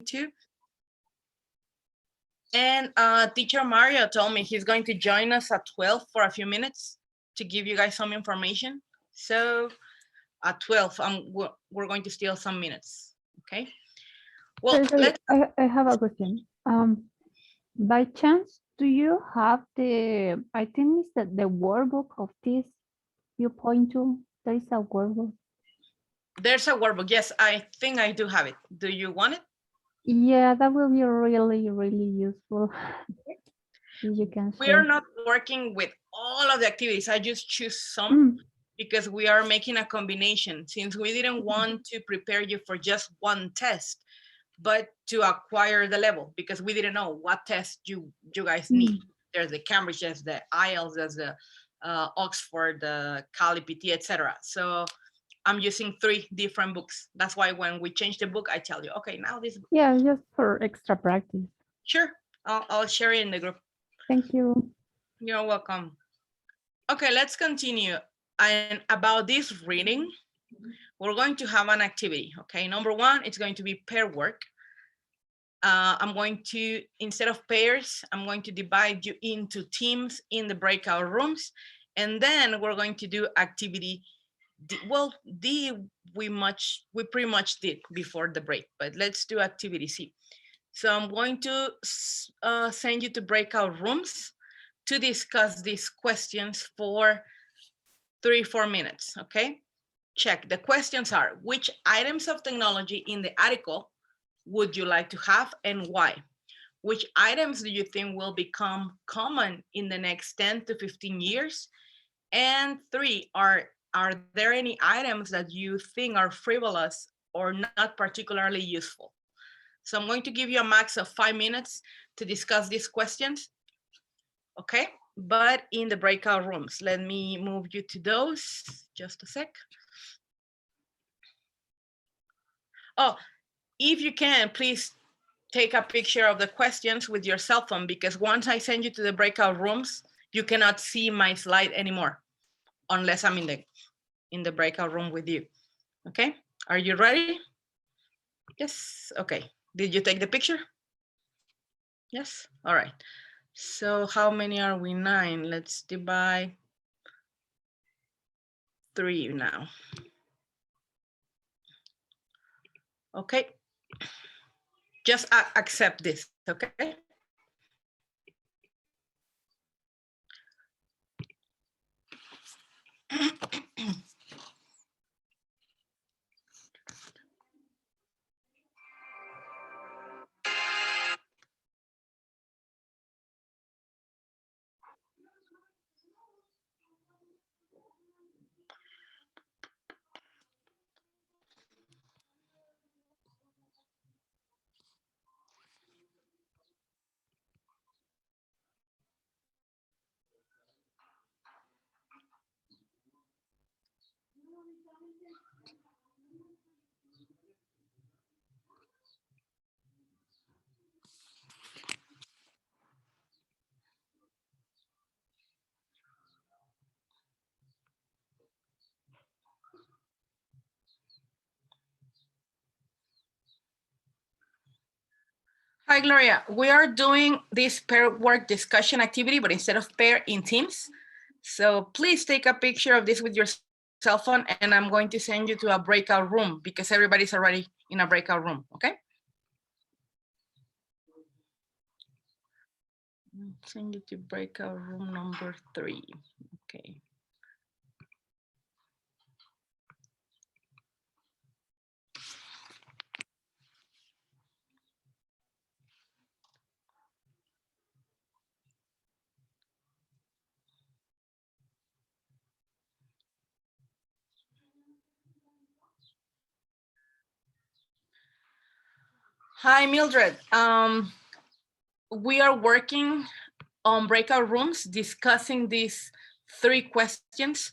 to. And teacher Mario told me he's going to join us at 12 for a few minutes to give you guys some information. So at 12, we're going to steal some minutes, okay? Well, Sorry, I have a question. By chance, do you have the, I think it's the workbook of this you point to? There is a workbook. There's a workbook. Yes, I think I do have it. Do you want it? Yeah, that will be really, really useful. You can We share. are not working with all of the activities. I just choose some because we are making a combination. Since we didn't want to prepare you for just one test, but to acquire the level, because we didn't know what test you guys need. There's the Cambridge, there's the IELTS, there's the Oxford, the CaliPT, etc. So I'm using 3 different books. That's why when we change the book, I tell you, okay, now this book. Yeah, just for extra practice. Sure, I'll share it in the group. Thank you. You're welcome. Okay, let's continue. And about this reading, we're going to have an activity, okay? Number 1, it's going to be pair work. I'm going to, instead of pairs, I'm going to divide you into teams in the breakout rooms. And then we're going to do activity D. Well, D, we pretty much did before the break, but let's do activity C. So I'm going to send you to breakout rooms to discuss these questions for 3-4 minutes, okay? Check. The questions are, which items of technology in the article would you like to have and why? Which items do you think will become common in the next 10 to 15 years? And 3, are there any items that you think are frivolous or not particularly useful? So I'm going to give you a max of 5 minutes to discuss these questions, okay? But in the breakout rooms, let me move you to those, just a sec. Oh, if you can, please take a picture of the questions with your cell phone, because once I send you to the breakout rooms, you cannot see my slide anymore, unless I'm in the breakout room with you, okay? Are you ready? Yes, okay. Did you take the picture? Yes, all right. So how many are we? 9, let's divide 3 now. Okay, just accept this, okay? Hi, Gloria. We are doing this pair work discussion activity, but instead of pair, in teams. So please take a picture of this with your cell phone, and I'm going to send you to a breakout room because everybody's already in a breakout room, okay? Send you to breakout room number 3, okay. Hi, Mildred. We are working on breakout rooms discussing these 3 questions.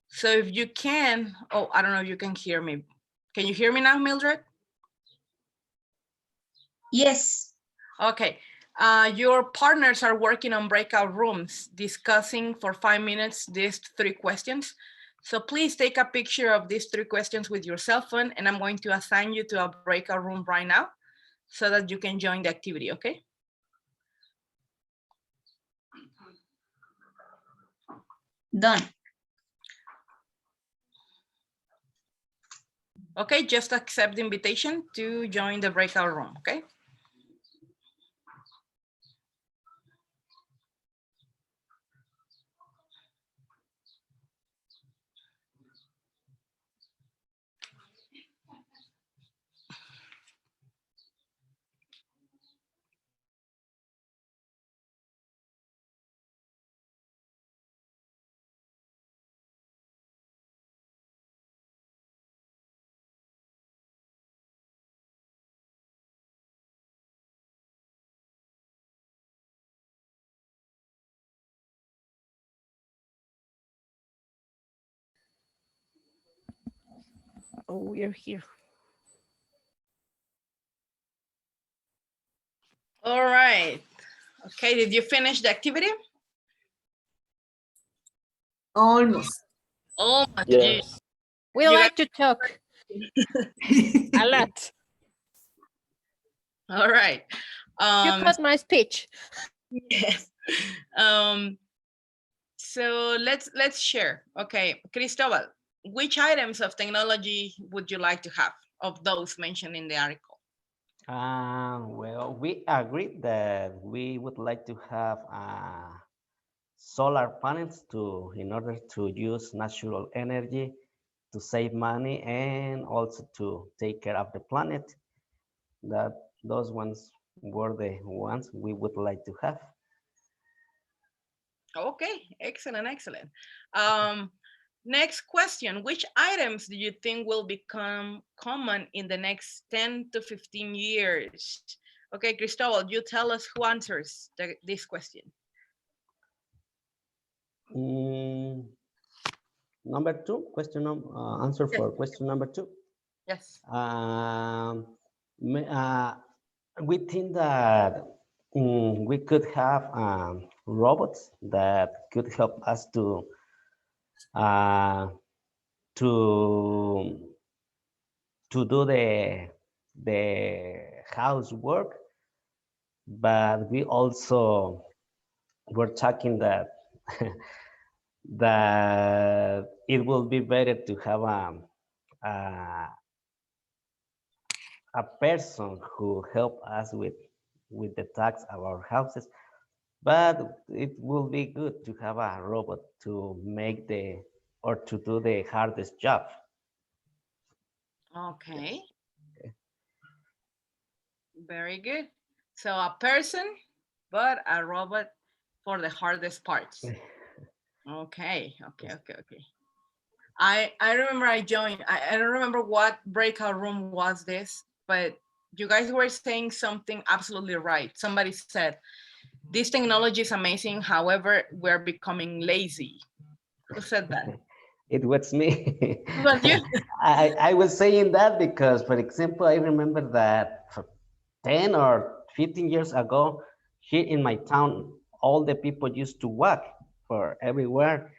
So if you can, oh, I don't know if you can hear me. Can you hear me now, Mildred? Yes. Okay. Your partners are working on breakout rooms discussing for 5 minutes these 3 questions. So please take a picture of these 3 questions with your cell phone, and I'm going to assign you to a breakout room right now. so that you can join the activity, okay? Done. Okay, just accept the invitation to join the breakout room, okay? Oh, we're here. All right. Okay, did you finish the activity? Almost. Oh, Yes. We You like to talk a lot. all right. You caught my speech. Yes. So let's share. Okay, Cristobal, which items of technology would you like to have of those mentioned in the article? Well, we agreed that we would like to have solar panels in order to use natural energy to save money and also to take care of the planet. Those ones were the ones we would like to have. Okay, excellent, excellent. Next question, which items do you think will become common in the next 10 to 15 years? Okay, Cristobal, you tell us who answers this question. Number two, answer for question number two. Yes. We think that we could have robots that could help us uh, to do the housework, but we also were talking that that it will be better to have a person who help us with the tax of our houses, but it will be good to have a robot to make to do the hardest job. Okay. Very good. So a person, but a robot for the hardest parts. Okay. I remember I joined, I don't remember what breakout room was this, but you guys were saying something absolutely right. Somebody said, this technology is amazing, however, we're becoming lazy. Who said that? It was me. Was you? I was saying that because, for example, I remember that for 10 or 15 years ago, here in my town, all the people used to walk for everywhere.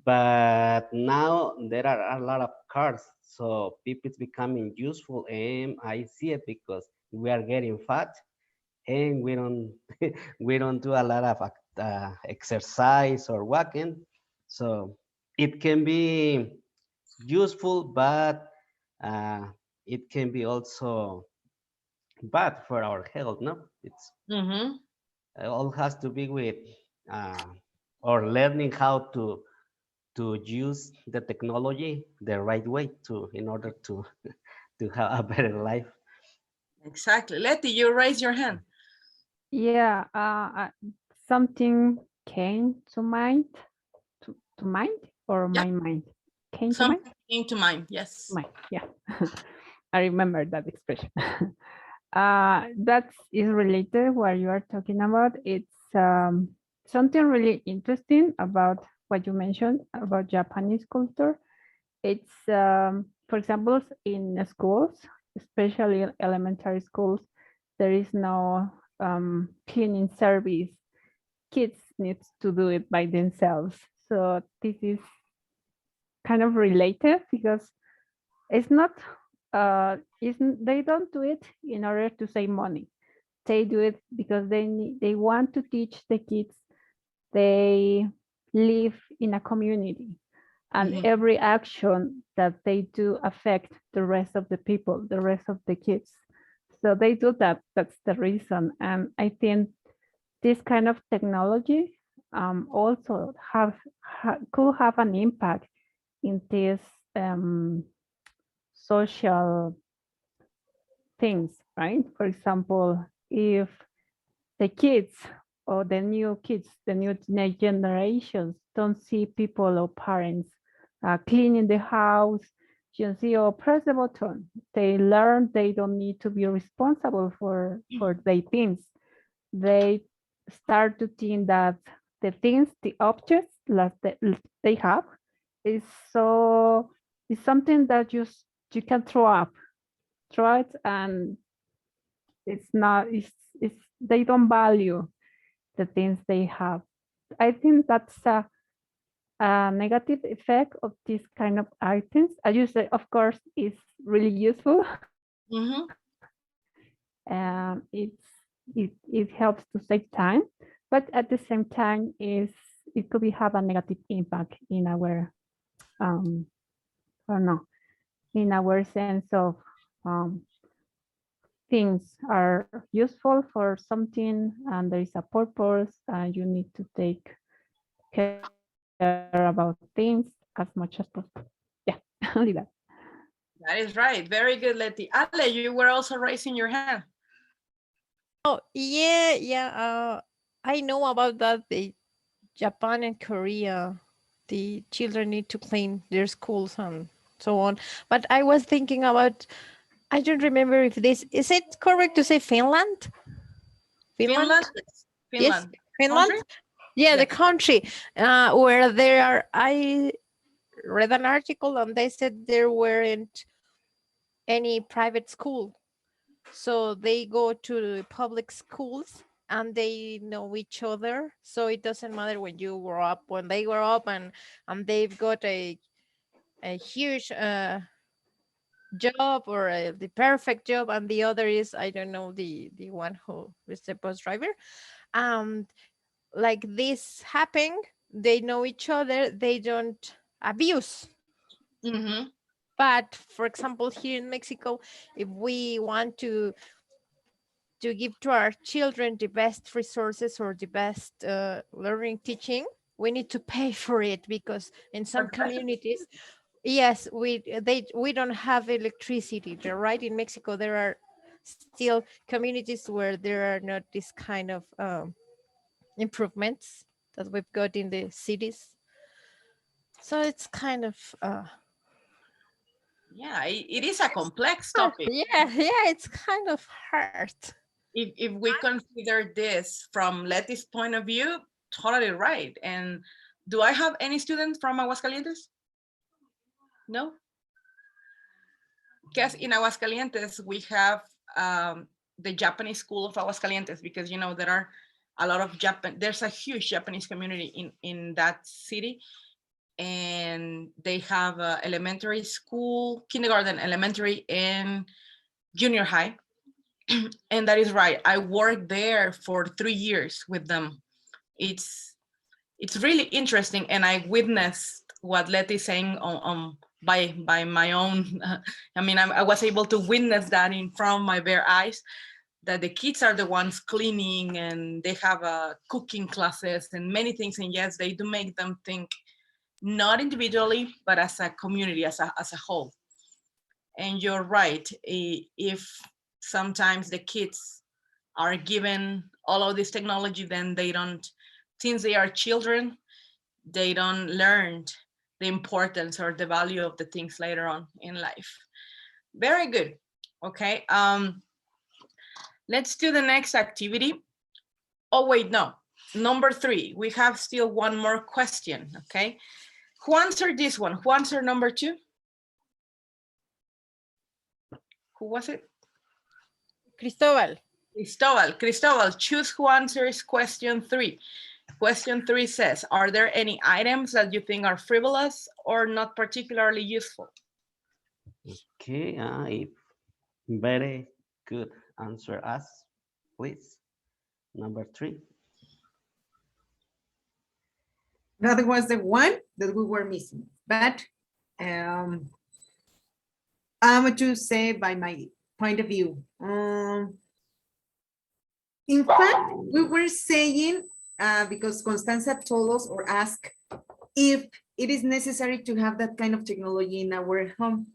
But now there are a lot of cars, so people it's becoming useful, and I see it because we are getting fat, and we don't we don't do a lot of exercise or walking, so it can be useful, but it can be also bad for our health. No, it's all has to be with or learning how to use the technology the right way in order to have a better life. Exactly. Letty, you raise your hand. Yeah, something came to mind, to mind or Yeah. my mind? Came to Something mind? came to mind, yes. Mind, yeah. I remember that expression. That is related what you are talking about. It's something really interesting about what you mentioned about Japanese culture. It's, for example, in schools, especially elementary schools, there is no cleaning service. Kids need to do it by themselves. So this is kind of related because it's not they don't do it in order to save money. They do it because they want to teach the kids they live in a community, and Mhm. every action that they do affect the rest of the people, the rest of the kids. So they do that. That's the reason. And I think this kind of technology also could have an impact in these social things, right? For example, if the kids or the new kids, the new teenage generations don't see people or parents cleaning the house, you see, or press the button. They learn they don't need to be responsible for their things. They start to think that the things, the objects that they have is something that you can throw it, and it's not, it's they don't value the things they have. I think that's a negative effect of this kind of items. As you say, of course, it's really useful. Mhm. It helps to save time, but at the same time, it could have a negative impact in our I don't know, in our sense of things are useful for something and there is a purpose, and you need to take care about things as much as possible. Yeah, only that. That is right. Very good, Letty. Ale, you were also raising your hand. Oh, yeah. I know about that. The Japan and Korea, the children need to clean their schools and so on. But I was thinking about, I don't remember if this, is it correct to say Finland? Finland? Yes, Finland. Finland. Country? Yeah, Yeah. the country where there are, I read an article and they said there weren't any private school. So they go to public schools and they know each other. So it doesn't matter when you grow up, when they grow up and they've got a huge job or the perfect job, and the other is, I don't know, the one who is the bus driver. Like this happening, they know each other, they don't abuse. Mm-hmm. But for example, here in Mexico, if we want to give to our children the best resources or the best learning teaching, we need to pay for it, because in some communities, yes, we don't have electricity. Right, in Mexico there are still communities where there are not this kind of improvements that we've got in the cities. So it's kind of Yeah, it is a complex topic. yeah, it's kind of hard. If we consider this from Letty's point of view, totally right. And do I have any students from Aguascalientes? No? Because in Aguascalientes, we have the Japanese school of Aguascalientes, because, you know, there are a lot of there's a huge Japanese community in that city. And they have elementary school, kindergarten, elementary, and junior high. And that is right. I worked there for 3 years with them. It's really interesting, and I witnessed what Letty is saying on by my own. I mean, I was able to witness that in front of my bare eyes. That the kids are the ones cleaning, and they have cooking classes and many things. And yes, they do make them think, not individually, but as a community, as a whole. And you're right. If sometimes the kids are given all of this technology, then they don't, since they are children, they don't learn the importance or the value of the things later on in life. Very good. Okay. Let's do the next activity. Oh, wait, no. Number 3, we have still one more question. Okay. Who answered this one? Who answered number 2? Who was it? Cristobal. Cristobal, choose who answers question 3. Question 3 says, are there any items that you think are frivolous or not particularly useful? Okay, if very good answer us, please. Number 3. That was the one that we were missing. But I'm going to say by my point of view. In fact, we were saying, because Constanza told us or asked if it is necessary to have that kind of technology in our home,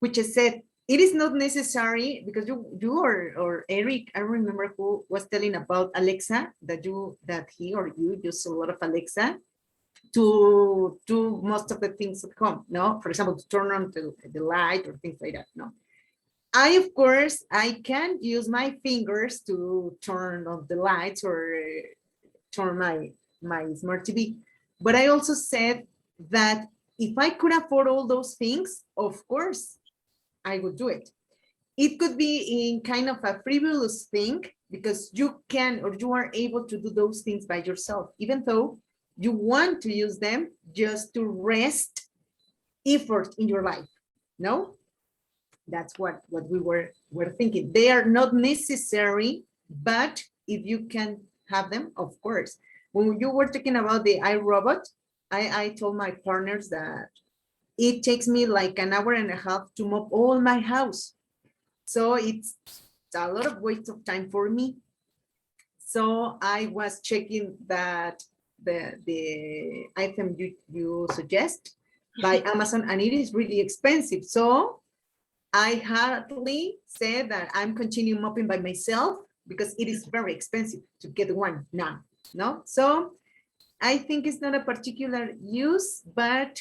which I said, it is not necessary because you or Eric, I remember who was telling about Alexa, that he or you use a lot of Alexa to do most of the things at home, no? For example, to turn on the light or things like that, no? Of course, I can use my fingers to turn on the lights or turn my smart TV. But I also said that if I could afford all those things, of course, I would do it. It could be in kind of a frivolous thing because you can or you are able to do those things by yourself, even though you want to use them just to rest effort in your life. No? That's what we were thinking. They are not necessary, but if you can have them, of course. When you were talking about the iRobot, I told my partners that it takes me like an hour and a half to mop all my house. So it's a lot of waste of time for me. So I was checking that the item you suggest by Amazon, and it is really expensive. So I hardly said that I'm continuing mopping by myself because it is very expensive to get one now, no? So I think it's not a particular use, but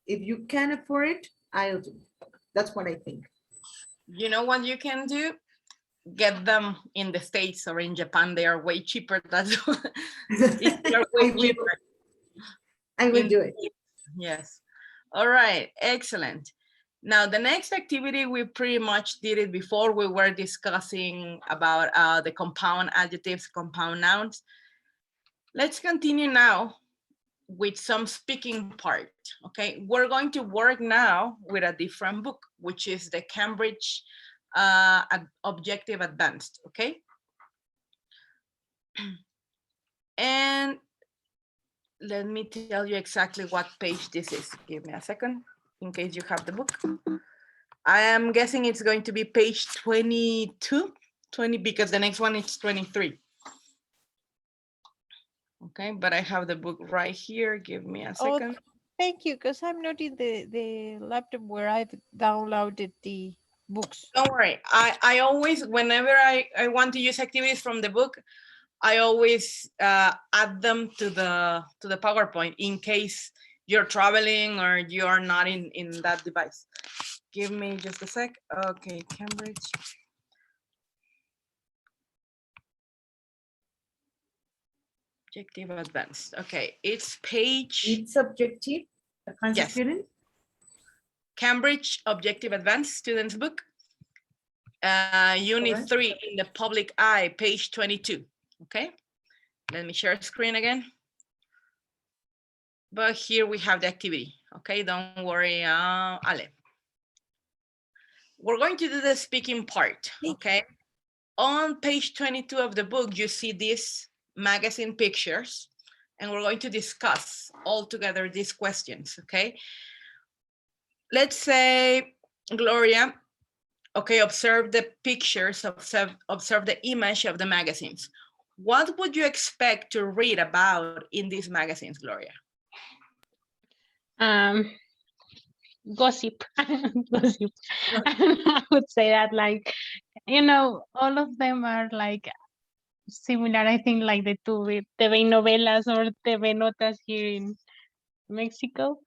if you can afford it, I'll do it. That's what I think. You know what you can do? Get them in the States or in Japan. They are way cheaper. That's they are way cheaper. I will do it. Yes. All right. Excellent. Now, the next activity, we pretty much did it before. We were discussing about the compound adjectives, compound nouns. Let's continue now with some speaking part, okay? We're going to work now with a different book, which is the Cambridge Objective Advanced, okay? And let me tell you exactly what page this is. Give me a second, in case you have the book. I am guessing it's going to be page 22, 20, because the next one is 23. Okay, but I have the book right here. Give me a second. Thank you, because I'm not in the laptop where I've downloaded the books. Don't worry. I always, whenever I want to use activities from the book, I always add them to the PowerPoint in case you're traveling or you are not in that device. Give me just a sec. Okay, Cambridge. Objective Advanced. Okay, it's page. It's objective, advanced Yes. student. Cambridge Objective Advanced Students Book. Unit Alright. 3 in the public eye, page 22. Okay, let me share screen again. But here we have the activity. Okay, don't worry, Ale. We're going to do the speaking part. Okay, on page 22 of the book, you see these magazine pictures, and we're going to discuss all together these questions. Okay, let's say, Gloria, okay, observe the pictures, observe the image of the magazines. What would you expect to read about in these magazines, Gloria? Gossip. Gossip. I would say that, like, you know, all of them are like similar. I think like the TV novelas or TV notas here in Mexico,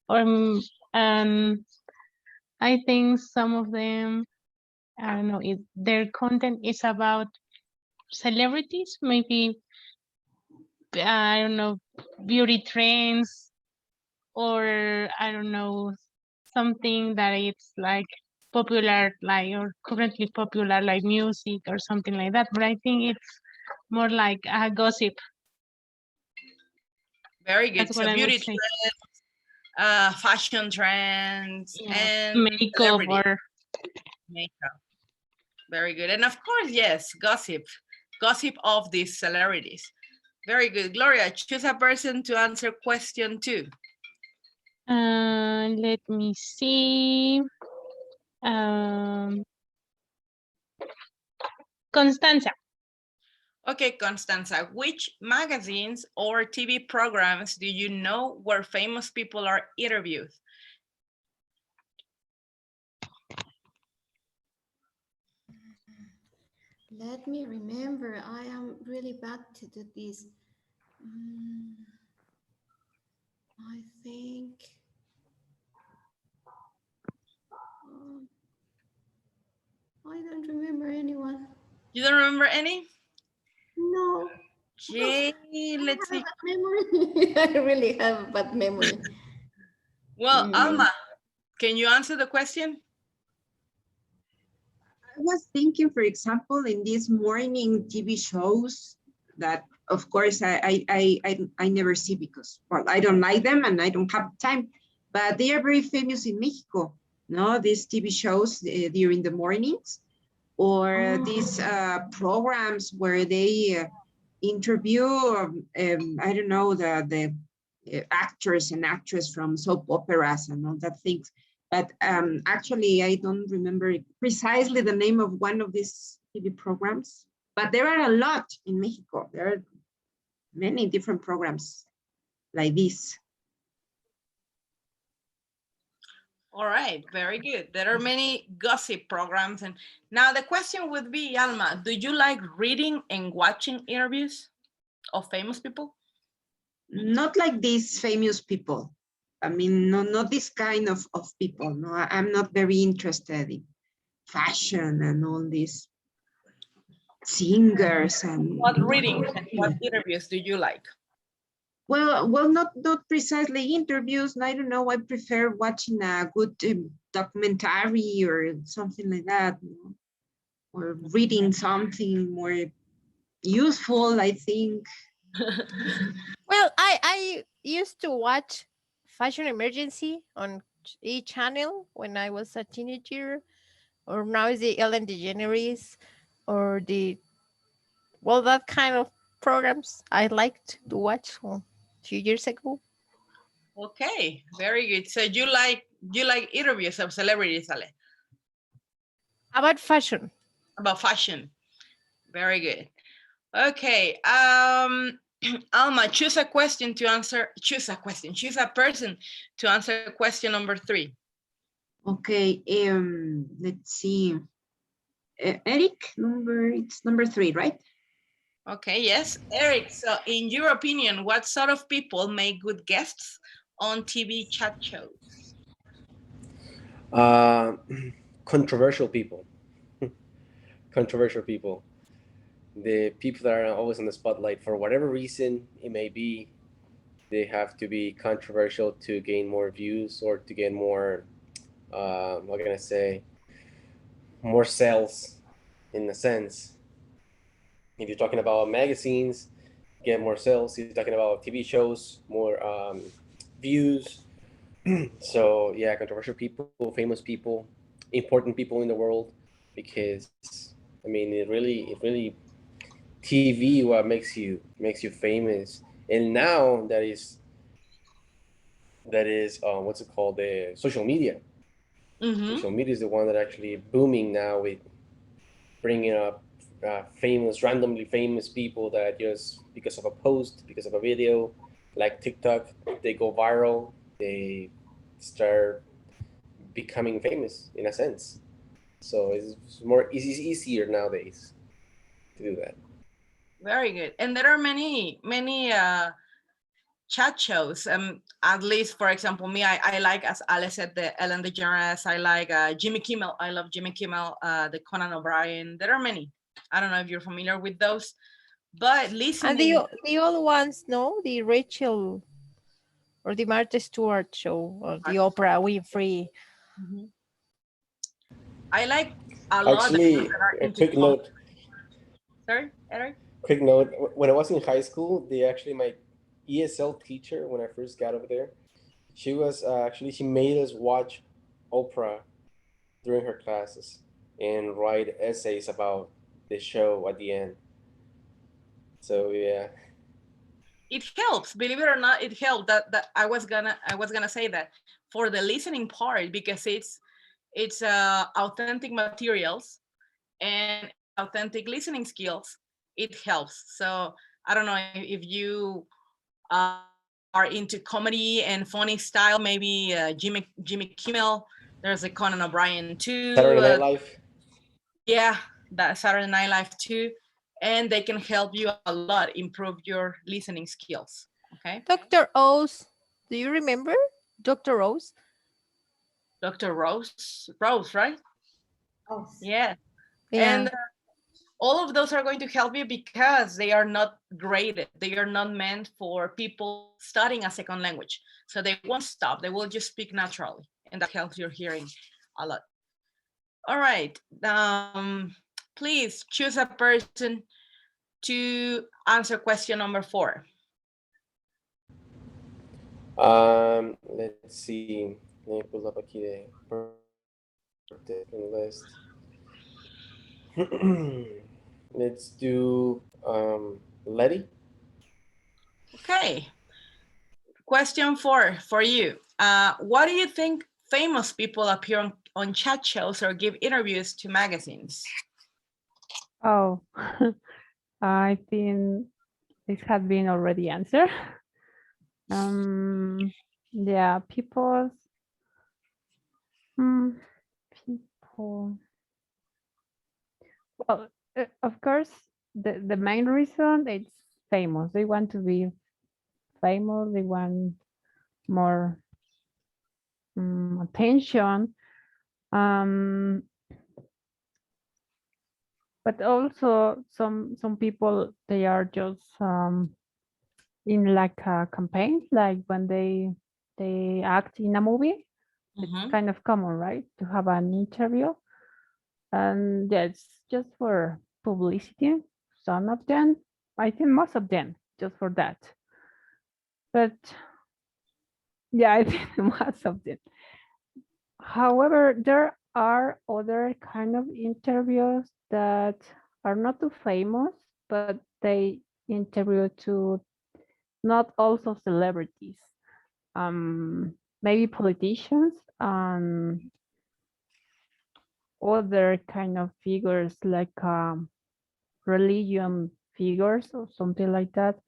or I think some of them, I don't know, their content is about celebrities, maybe, I don't know, beauty trends, or I don't know, something that it's like popular, like, or currently popular, like music or something like that. But I think it's more like a gossip. Very good. That's So what I beauty would say. trends, fashion trends, Yeah, and makeup celebrity or makeup. Very good. And of course, yes, gossip of these celebrities. Very good. Gloria, choose a person to answer question 2. let me see. Constanza. Okay, Constanza, which magazines or TV programs do you know where famous people are interviewed? Let me remember. I am really bad to do this. I think. I don't remember anyone. You don't remember any? No. Okay, let's see. Memory. I really have a bad memory. Well, Alma, can you answer the question? I was thinking, for example, in these morning TV shows that, of course, I never see because, well, I don't like them and I don't have time, but they are very famous in Mexico. No, these TV shows during the mornings, or these programs where they interview, I don't know, the actors and actresses from soap operas and all that things. But actually, I don't remember precisely the name of one of these TV programs, but there are a lot in Mexico. There are many different programs like this. All right, very good. There are many gossip programs. And now the question would be, Alma, do you like reading and watching interviews of famous people? Not like these famous people. I mean, no, not this kind of people. No, I'm not very interested in fashion and all these singers and What reading and what interviews do you like? well, not precisely interviews. I don't know. I prefer watching a good documentary or something like that, you know? Or reading something more useful, I think. Well, I used to watch Fashion Emergency on E-channel when I was a teenager, or now is the Ellen DeGeneres, or that kind of programs I liked to watch a few years ago. Okay, very good. So you like interviews of celebrities, Ale, About fashion. about fashion. Very good. Okay, Alma, choose a person to answer question number 3. Okay, let's see. Eric, it's number 3, right? Okay, yes. Eric, so in your opinion, what sort of people make good guests on TV chat shows? Controversial people. Controversial people. The people that are always in the spotlight for whatever reason it may be. They have to be controversial to gain more views or to gain more, what can I say, more sales in a sense. If you're talking about magazines, get more sales. If you're talking about TV shows, more views. So yeah, controversial people, famous people, important people in the world, because I mean, it really TV what makes you famous. And now that is what's it called, the social media. Mm-hmm. Social media is the one that actually booming now with bringing up randomly famous people that just because of a post, because of a video, like TikTok, they go viral, they start becoming famous in a sense. So it's easier nowadays to do that. Very good. And there are many chat shows. At least, for example, me, I like, as Ale said, the Ellen DeGeneres. I like Jimmy Kimmel. I love Jimmy Kimmel, the Conan O'Brien. There are many. I don't know if you're familiar with those, but listening. And the old ones, no, the Rachel or the Martha Stewart show, or the Oprah Winfrey. Mm-hmm. I like a lot. Actually, a quick note. Sorry, Eric? Quick note. When I was in high school, my ESL teacher, when I first got over there, She was actually, she made us watch Oprah during her classes and write essays about the show at the end. So yeah. It helps, believe it or not, it helped. That I was gonna say that for the listening part, because it's authentic materials and authentic listening skills, it helps. So I don't know if you are into comedy and funny style, maybe Jimmy Kimmel. There's a Conan O'Brien too. Saturday Night Live. Yeah, that Saturday Night Live too, and they can help you a lot improve your listening skills. Okay, Dr. Oz, do you remember Dr. Oz? Dr. Rose, right? Oh, Yeah, Yeah. and all of those are going to help you because they are not graded. They are not meant for people studying a second language. So they won't stop. They will just speak naturally. And that helps your hearing a lot. All right. Please choose a person to answer question number 4. Let's see. Let me pull up aquí the list. Let's do Letty. Okay. Question 4 for you. What do you think famous people appear on chat shows or give interviews to magazines? Oh, I think this has been already answered. Yeah, people. Well, of course, the main reason it's famous. They want to be famous. They want more attention. But also some people, they are just in like a campaign, like when they act in a movie. It's kind of common, right, to have an interview, and yeah, it's just for publicity. Some of them, I think most of them, just for that. But yeah, I think most of them. However, there are other kind of interviews that are not too famous, but they interview to not also celebrities, maybe politicians and other kind of figures like religion figures or something like that.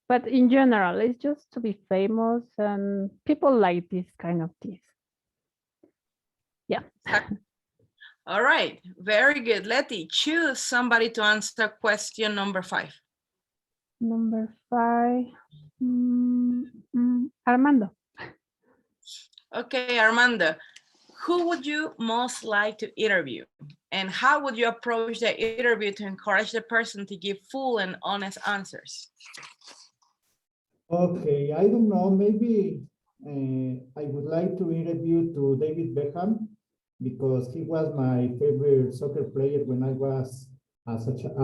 But in general, it's just to be famous, and people like this kind of things. Yeah. All right, very good. Letty, choose somebody to answer question number 5. Number 5, Armando. Okay, Armando, who would you most like to interview? And how would you approach the interview to encourage the person to give full and honest answers? Okay, I don't know, maybe I would like to interview to David Beckham because he was my favorite soccer player when I was a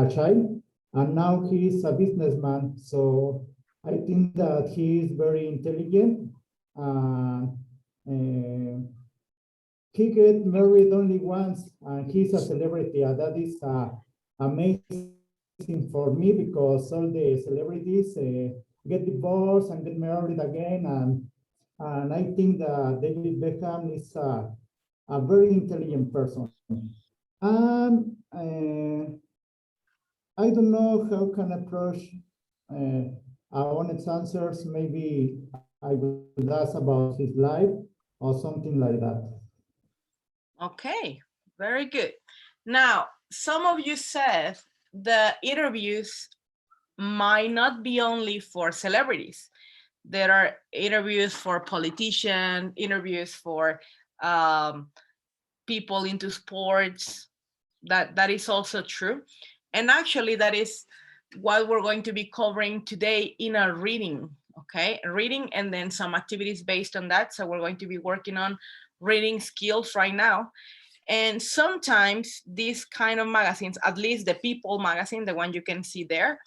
child, and now he's a businessman. So I think that he is very intelligent. He get married only once, and he's a celebrity, and that is amazing for me because all the celebrities get divorced and get married again, and I think that David Beckham is a very intelligent person. And I don't know how can approach honest answers. Maybe I would ask about his life or something like that. Okay, very good. Now, some of you said the interviews might not be only for celebrities. There are interviews for politicians, interviews for people into sports. That is also true. And actually, that is what we're going to be covering today in a reading, okay? Reading and then some activities based on that. So we're going to be working on reading skills right now. And sometimes these kind of magazines, at least the People magazine, the one you can see there,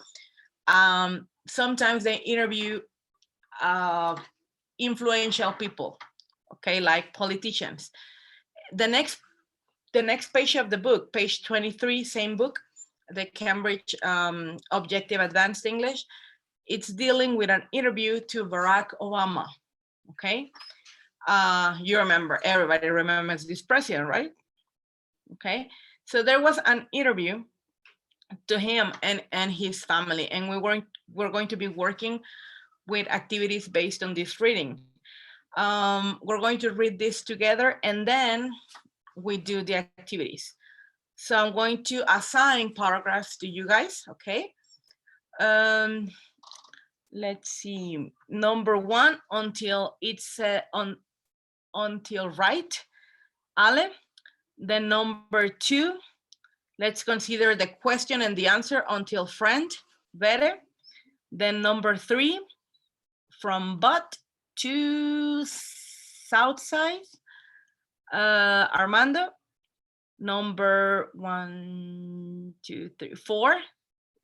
sometimes they interview influential people, okay, like politicians. The next page of the book, page 23, same book, the Cambridge Objective Advanced English, it's dealing with an interview to Barack Obama, okay? You remember, everybody remembers this president, right? Okay, so there was an interview to him and his family, and we're going to be working with activities based on this reading. We're going to read this together and then we do the activities. So I'm going to assign paragraphs to you guys, okay? Let's see, number 1 until it's until right, Ale. Then number 2, let's consider the question and the answer until friend, Bere. Then number 3, from but to south side, Armando. Number 1, 2, 3, 4,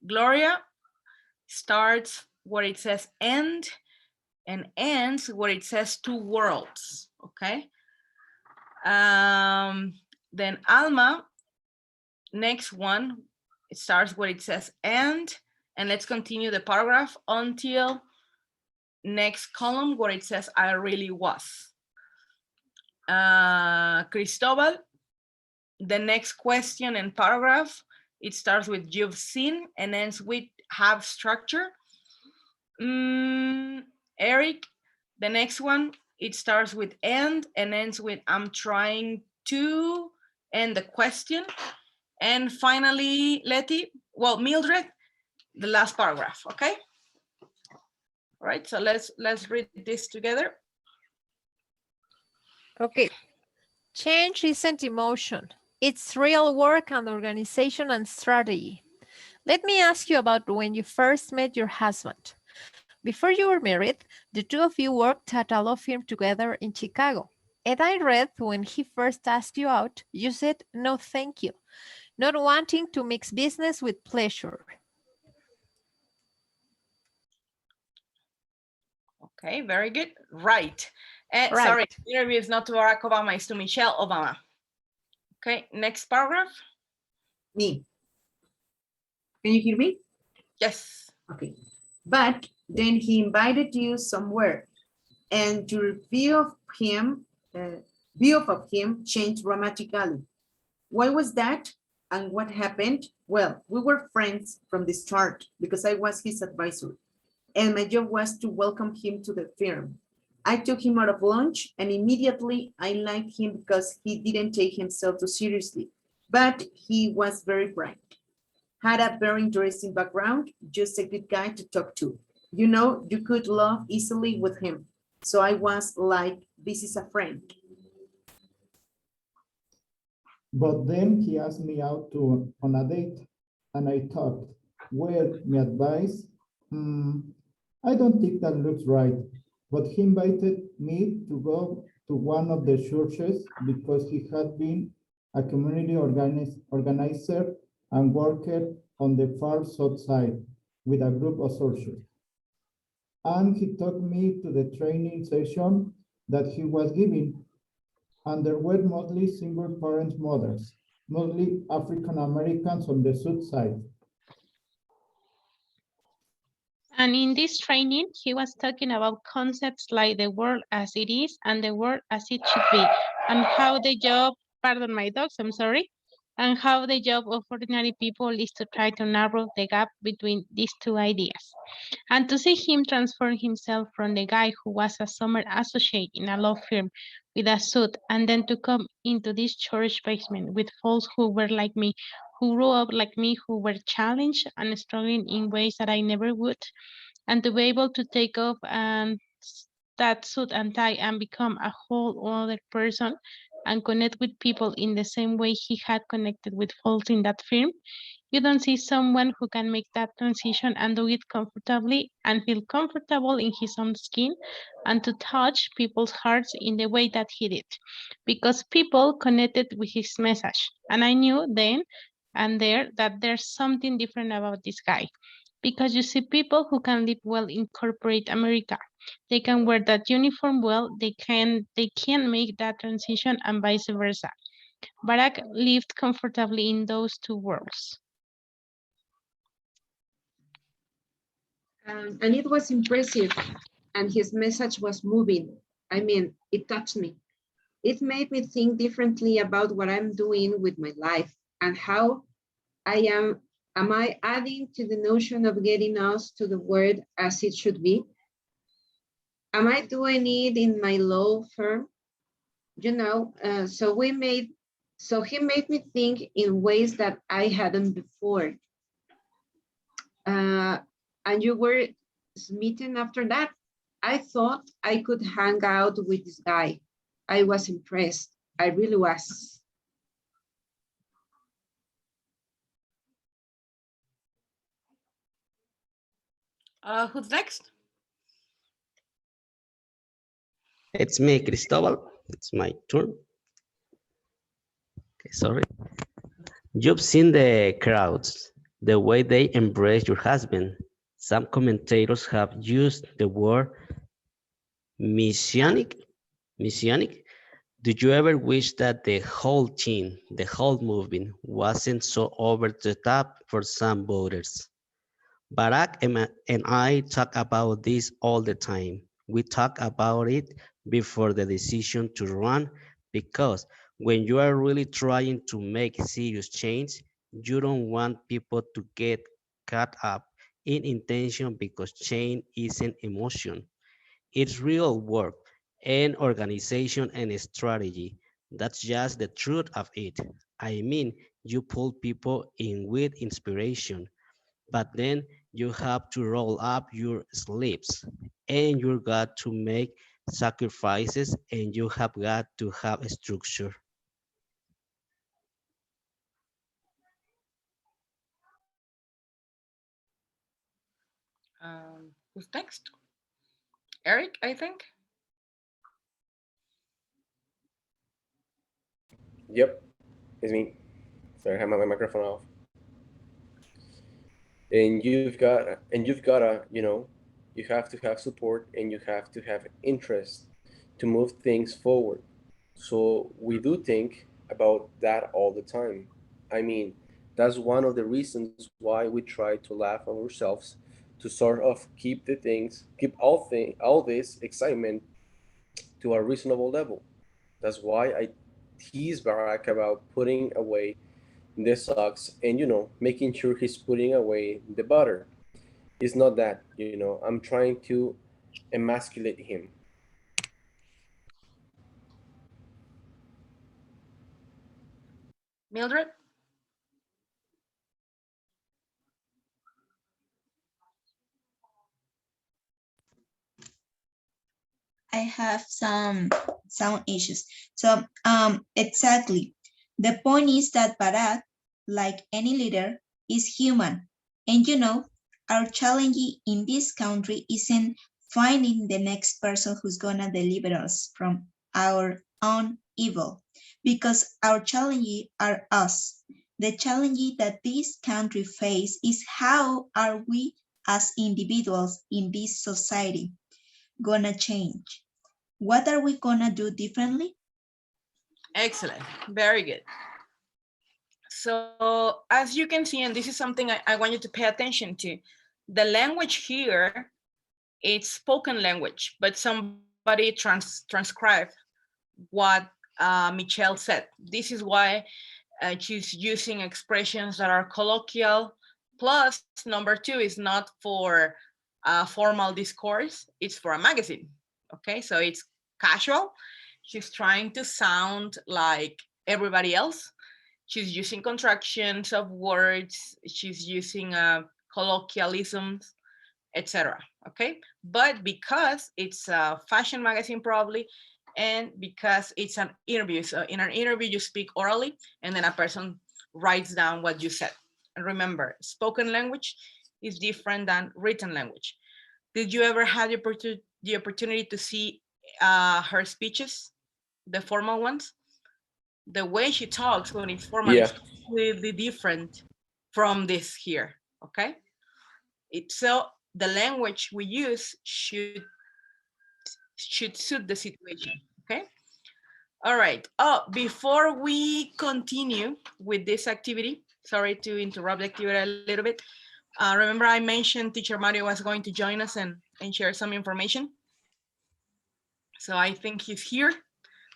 Gloria, starts where it says end and ends where it says 2 worlds, okay? Then Alma, next one, it starts where it says end, and let's continue the paragraph until next column where it says I really was. Cristobal, the next question and paragraph, it starts with you've seen and ends with have structure. Eric, the next one, it starts with end and ends with I'm trying to end the question. And finally, Mildred, the last paragraph, okay? All right, so let's read this together. Okay. Change isn't emotion. It's real work and organization and strategy. Let me ask you about when you first met your husband. Before you were married, the two of you worked at a law firm together in Chicago. And I read when he first asked you out, you said, no, thank you. Not wanting to mix business with pleasure. Okay, very good. Right. Right. Sorry, the interview is not to Barack Obama, it's to Michelle Obama. Okay, next paragraph. Me. Can you hear me? Yes. Okay. But then he invited you somewhere and your view of him changed dramatically. Why was that? And what happened? Well, we were friends from the start because I was his advisor. And my job was to welcome him to the firm. I took him out of lunch and immediately I liked him because he didn't take himself too seriously, but he was very bright. Had a very interesting background, just a good guy to talk to. You know, you could laugh easily with him. So I was like, this is a friend. But then he asked me out on a date and I thought, well, my advice, I don't think that looks right. But he invited me to go to one of the churches because he had been a community organizer and worked on the far south side with a group of soldiers. And he took me to the training session that he was giving. And there were mostly single parent mothers, mostly African Americans on the south side. And in this training, he was talking about concepts like the world as it is and the world as it should be, and how the job, pardon my dogs, I'm sorry, and how the job of ordinary people is to try to narrow the gap between these two ideas. And to see him transform himself from the guy who was a summer associate in a law firm with a suit, and then to come into this church basement with folks who were like me, who grew up like me, who were challenged and struggling in ways that I never would, and to be able to take off and that suit and tie and become a whole other person and connect with people in the same way he had connected with folks in that firm. You don't see someone who can make that transition and do it comfortably and feel comfortable in his own skin and to touch people's hearts in the way that he did, because people connected with his message. And I knew then and there that there's something different about this guy. because you see people who can live well in corporate America. They can wear that uniform well, they can make that transition and vice versa. Barack lived comfortably in those two worlds. And it was impressive, and his message was moving. I mean, it touched me. It made me think differently about what I'm doing with my life and how am I adding to the notion of getting us to the word as it should be? Am I doing it in my law firm? You know, so he made me think in ways that I hadn't before. And you were smitten after that. I thought I could hang out with this guy. I was impressed. I really was. Who's next? It's me, Cristobal. It's my turn. Okay, sorry. You've seen the crowds, the way they embrace your husband. Some commentators have used the word messianic. Messianic. Do you ever wish that the whole thing, the whole movement, wasn't so over the top for some voters? Barack and I talk about this all the time. We talk about it before the decision to run because when you are really trying to make serious change, you don't want people to get caught up in intention because change isn't emotion. It's real work and organization and strategy. That's just the truth of it. I mean, you pull people in with inspiration, but then you have to roll up your sleeves and you got to make sacrifices and you have got to have a structure. Who's next? Eric, I think. Yep, it's me. Sorry, I have my microphone off. And you've gotta, you have to have support and you have to have interest to move things forward. So we do think about that all the time. I mean, that's one of the reasons why we try to laugh on ourselves to sort of keep all this excitement to a reasonable level. That's why I tease Barack about putting away the socks and making sure he's putting away the butter. It's not that, I'm trying to emasculate him. Mildred? I have some sound issues. So exactly. The point is that Barack, like any leader, is human. And our challenge in this country isn't finding the next person who's gonna deliver us from our own evil, because our challenge are us. The challenge that this country face is how are we as individuals in this society gonna change? What are we gonna do differently? Excellent, very good. So as you can see, and this is something I want you to pay attention to, the language here, it's spoken language, but somebody transcribed what Michelle said. This is why she's using expressions that are colloquial. Plus, number two is not for formal discourse, it's for a magazine. Okay, so it's casual. She's trying to sound like everybody else. She's using contractions of words. She's using colloquialisms, etc. Okay, but because it's a fashion magazine probably, and because it's an interview, so in an interview you speak orally and then a person writes down what you said. And remember, spoken language is different than written language. Did you ever have the opportunity to see her speeches, the formal ones? The way she talks when it's formal is completely different from this here, okay? So the language we use should suit the situation, okay? All right. Oh, before we continue with this activity, sorry to interrupt the activity a little bit. Remember I mentioned Teacher Mario was going to join us and share some information. So I think he's here.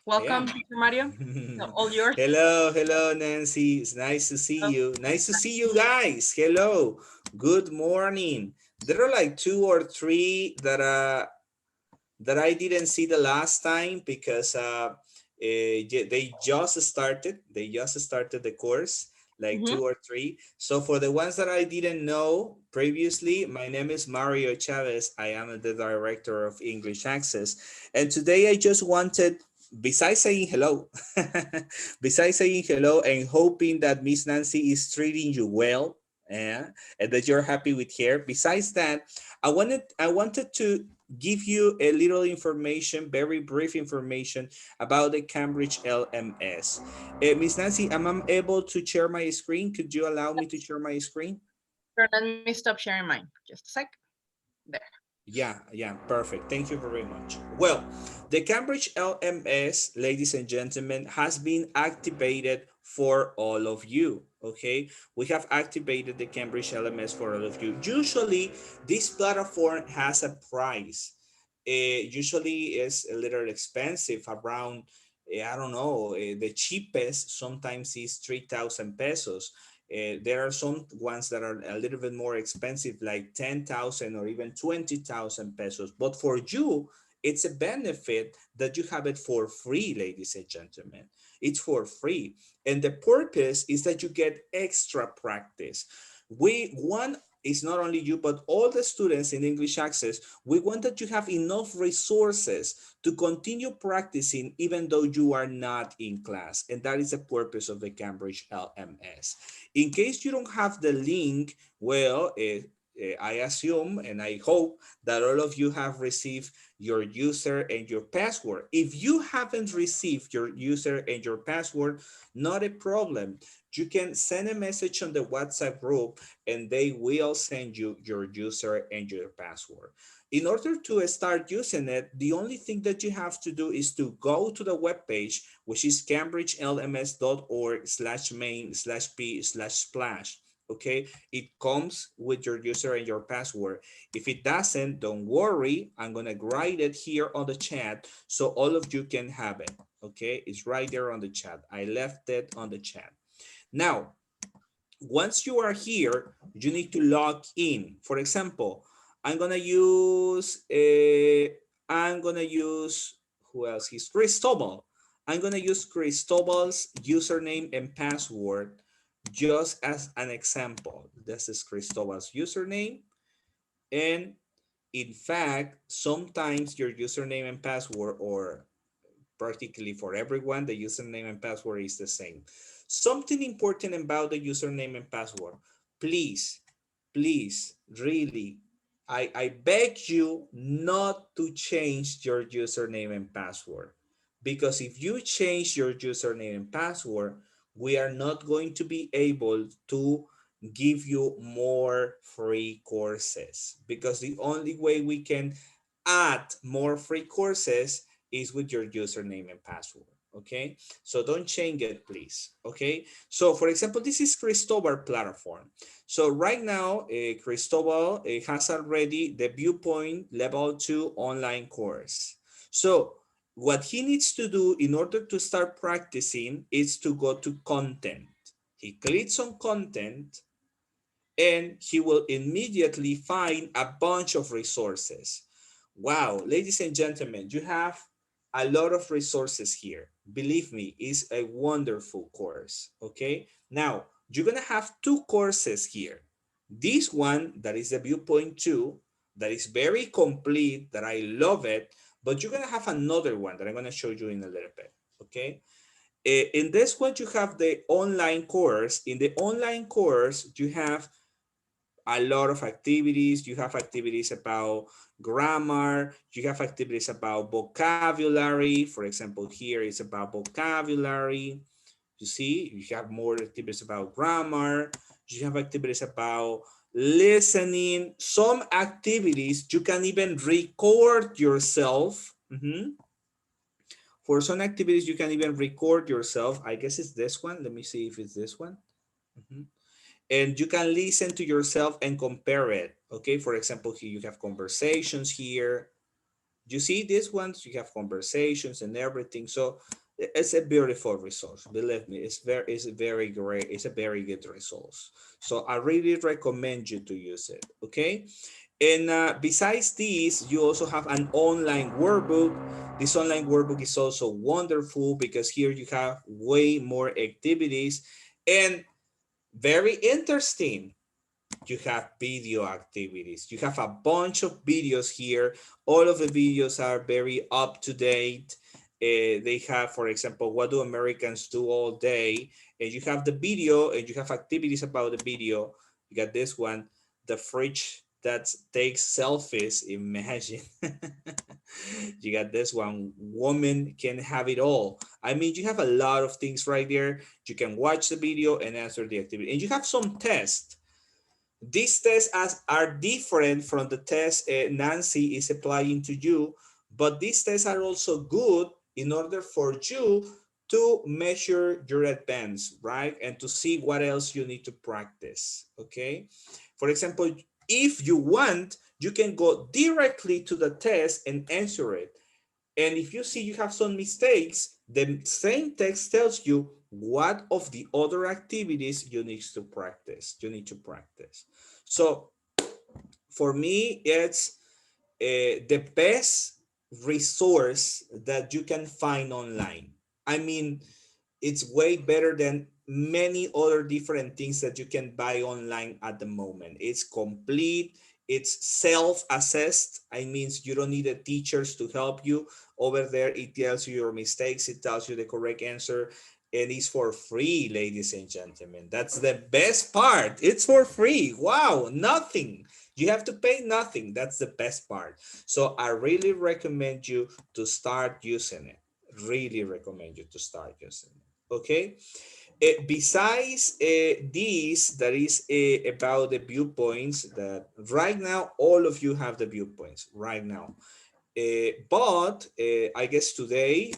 Welcome, Yeah. Teacher Mario. So all yours. Hello, hello, Nancy. It's nice to see you. Nice to see you guys. Hello. Good morning. There are like 2 or 3 that I didn't see the last time because they just started. They just started the course, like 2 or 3. So for the ones that I didn't know previously, my name is Mario Chavez. I am the director of English Access. And today I just wanted, besides saying hello, besides saying hello and hoping that Miss Nancy is treating you well, and that you're happy with her. Besides that, I wanted to give you a little information, very brief information about the Cambridge LMS. Miss Nancy, am I able to share my screen? Could you allow me to share my screen? Sure, let me stop sharing mine. Just a sec. There. Yeah, perfect. Thank you very much. Well, the Cambridge LMS, ladies and gentlemen, has been activated for all of you. Okay, we have activated the Cambridge LMS for all of you. Usually, this platform has a price. Usually, is a little expensive, around I don't know, the cheapest sometimes is 3,000 pesos. There are some ones that are a little bit more expensive, like 10,000 or even 20,000 pesos. But for you, it's a benefit that you have it for free, ladies and gentlemen. It's for free. And the purpose is that you get extra practice. We want, it's not only you, but all the students in English Access, we want that you have enough resources to continue practicing even though you are not in class. And that is the purpose of the Cambridge LMS. In case you don't have the link, well, I assume and I hope that all of you have received your user and your password. If you haven't received your user and your password, not a problem. You can send a message on the WhatsApp group and they will send you your user and your password. In order to start using it, the only thing that you have to do is to go to the webpage, which is cambridgelms.org/main/p/splash. Okay, it comes with your user and your password. If it doesn't, don't worry. I'm gonna write it here on the chat so all of you can have it. Okay, it's right there on the chat. I left it on the chat. Now, once you are here, you need to log in. For example, I'm gonna use who else? He's Cristobal. I'm gonna use Cristobal's username and password just as an example. This is Cristobal's username. And in fact, sometimes your username and password, or practically for everyone, the username and password is the same. Something important about the username and password, please, really, I beg you not to change your username and password, because if you change your username and password, we are not going to be able to give you more free courses, because the only way we can add more free courses is with your username and password. Okay, so don't change it, please. Okay, so for example, this is Cristobal platform. So right now, Cristobal has already the Viewpoint Level 2 online course. So what he needs to do in order to start practicing is to go to content. He clicks on content and he will immediately find a bunch of resources. Wow, ladies and gentlemen, you have a lot of resources here. Believe me, it's a wonderful course, okay? Now, you're gonna have 2 courses here. This one, that is the Viewpoint 2, that is very complete, that I love it, but you're gonna have another one that I'm gonna show you in a little bit, okay? In this one, you have the online course. In the online course, you have a lot of activities. You have activities about grammar. You have activities about vocabulary. For example, here is about vocabulary. You see, you have more activities about grammar. You have activities about listening, some activities, you can even record yourself. For some activities, you can even record yourself. I guess it's this one. Let me see if it's this one. And you can listen to yourself and compare it. Okay, for example, here you have conversations here. You see these ones, you have conversations and everything. So it's a beautiful resource. Believe me, it's very great. It's a very good resource. So I really recommend you to use it. Okay. And besides this, you also have an online workbook. This online workbook is also wonderful because here you have way more activities and very interesting. You have video activities. You have a bunch of videos here. All of the videos are very up to date. They have, for example, what do Americans do all day? And you have the video and you have activities about the video. You got this one, the fridge that takes selfies. Imagine. You got this one, woman can have it all. I mean, you have a lot of things right there. You can watch the video and answer the activity. And you have some tests. These tests are different from the test Nancy is applying to you, but these tests are also good in order for you to measure your advance, right? And to see what else you need to practice, okay? For example, if you want, you can go directly to the test and answer it. And if you see you have some mistakes, the same text tells you what of the other activities you need to practice. So for me, it's the best resource that you can find online. I mean, it's way better than many other different things that you can buy online at the moment. It's complete. It's self-assessed. I mean, you don't need the teachers to help you. Over there, it tells you your mistakes. It tells you the correct answer. And it's for free, ladies and gentlemen. That's the best part. It's for free. Wow, nothing. You have to pay nothing. That's the best part. So I really recommend you to start using it. Really recommend you to start using it. Okay. Besides this, that is about the viewpoints, that right now all of you have the viewpoints right now. But I guess today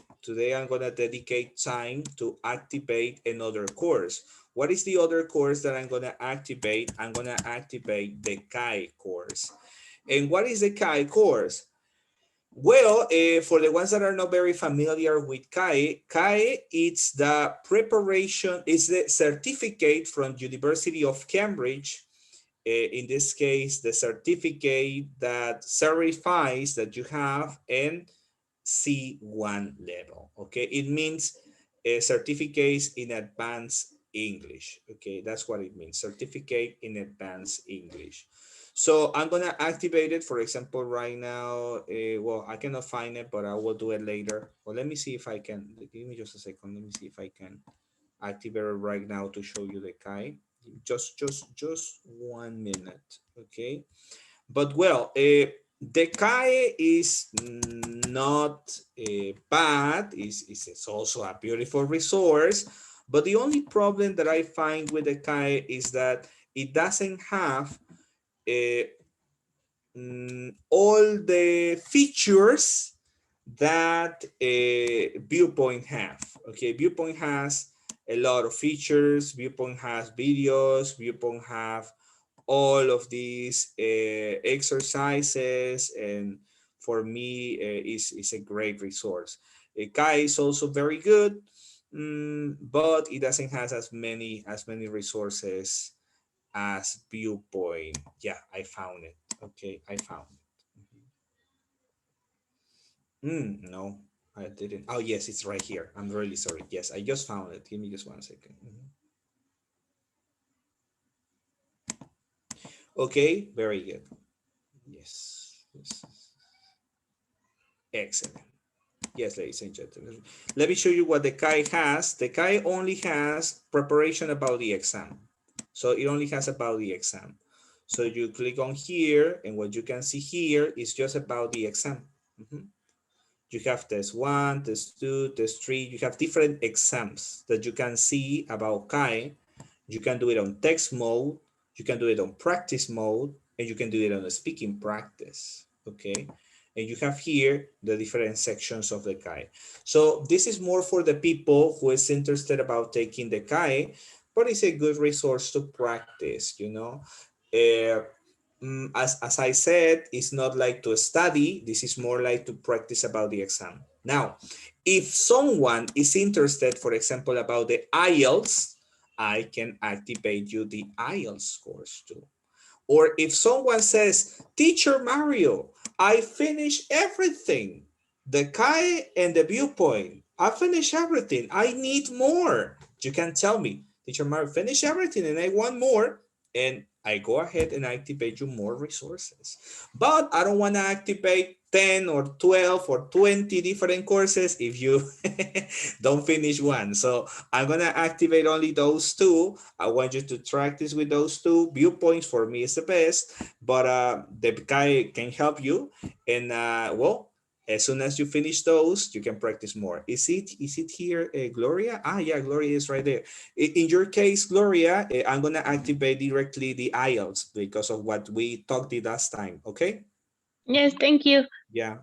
I'm gonna dedicate time to activate another course. What is the other course that I'm gonna activate? I'm gonna activate the CAE course. And what is the CAE course? Well, for the ones that are not very familiar with CAE, CAE is the preparation, is the certificate from University of Cambridge. In this case, the certificate that certifies that you have an C1 level. Okay, it means certificates in advanced English. Okay, that's what it means, certificate in advanced English. So I'm gonna activate it, for example, right now. Well, I cannot find it, but I will do it later. Well, let me see if I can. Give me just a second. Let me see if I can activate it right now to show you the CAE. Just 1 minute, okay? But well, the CAE is not bad. It's also a beautiful resource. But the only problem that I find with the CAE is that it doesn't have all the features that Viewpoint have. Okay, Viewpoint has a lot of features. Viewpoint has videos. Viewpoint have all of these exercises, and for me, is a great resource. CAE is also very good, but it doesn't have as many resources as Viewpoint. Yeah, I found it. Okay, I found it. No, I didn't. Oh, yes, it's right here. I'm really sorry. Yes, I just found it. Give me just 1 second. Okay, very good. Yes. Excellent. Yes, ladies and gentlemen. Let me show you what the CAE has. The CAE only has preparation about the exam. So it only has about the exam. So you click on here, and what you can see here is just about the exam. You have test 1, test 2, test 3. You have different exams that you can see about CAE. You can do it on text mode. you can do it on practice mode, and you can do it on a speaking practice, okay? And you have here the different sections of the CAE. So this is more for the people who is interested about taking the CAE, but it's a good resource to practice, you know? As I said, it's not like to study, this is more like to practice about the exam. Now, if someone is interested, for example, about the IELTS, I can activate you the IELTS course too. Or if someone says, Teacher Mario, I finished everything, the CAE and the viewpoint, I finished everything, I need more. You can tell me, Teacher Mario, finish everything and I want more. And I go ahead and activate you more resources. But I don't want to activate 10 or 12 or 20 different courses if you don't finish one. So I'm going to activate only those two. I want you to practice with those two. Viewpoints for me is the best, but the guy can help you. And well, as soon as you finish those, you can practice more. Is it here, Gloria? Ah, yeah, Gloria is right there. In your case, Gloria, I'm going to activate directly the IELTS because of what we talked the last time, okay? Yes, thank you. Yeah,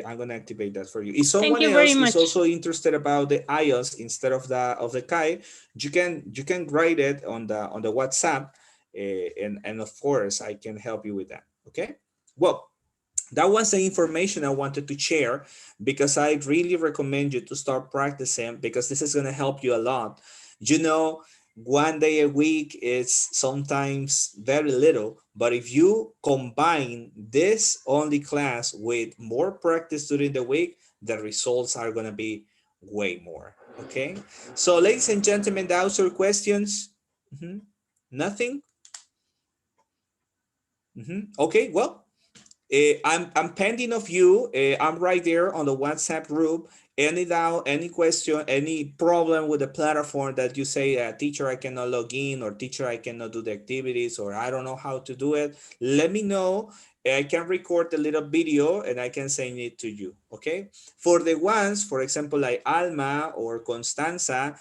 I'm going to activate that for you. If Thank someone you very else is much. also interested about the IELTS instead of the CAE, you can write it on the WhatsApp, and of course I can help you with that, okay? Well, that was the information I wanted to share because I really recommend you to start practicing because this is going to help you a lot. You know, one day a week is sometimes very little, but if you combine this only class with more practice during the week, the results are going to be way more. Okay. So ladies and gentlemen, those are questions. Nothing. Okay. Well, I'm pending of you. I'm right there on the WhatsApp group. Any doubt, any question, any problem with the platform that you say, teacher, I cannot log in, or teacher, I cannot do the activities, or I don't know how to do it, let me know. I can record a little video and I can send it to you, okay? For the ones, for example, like Alma or Constanza,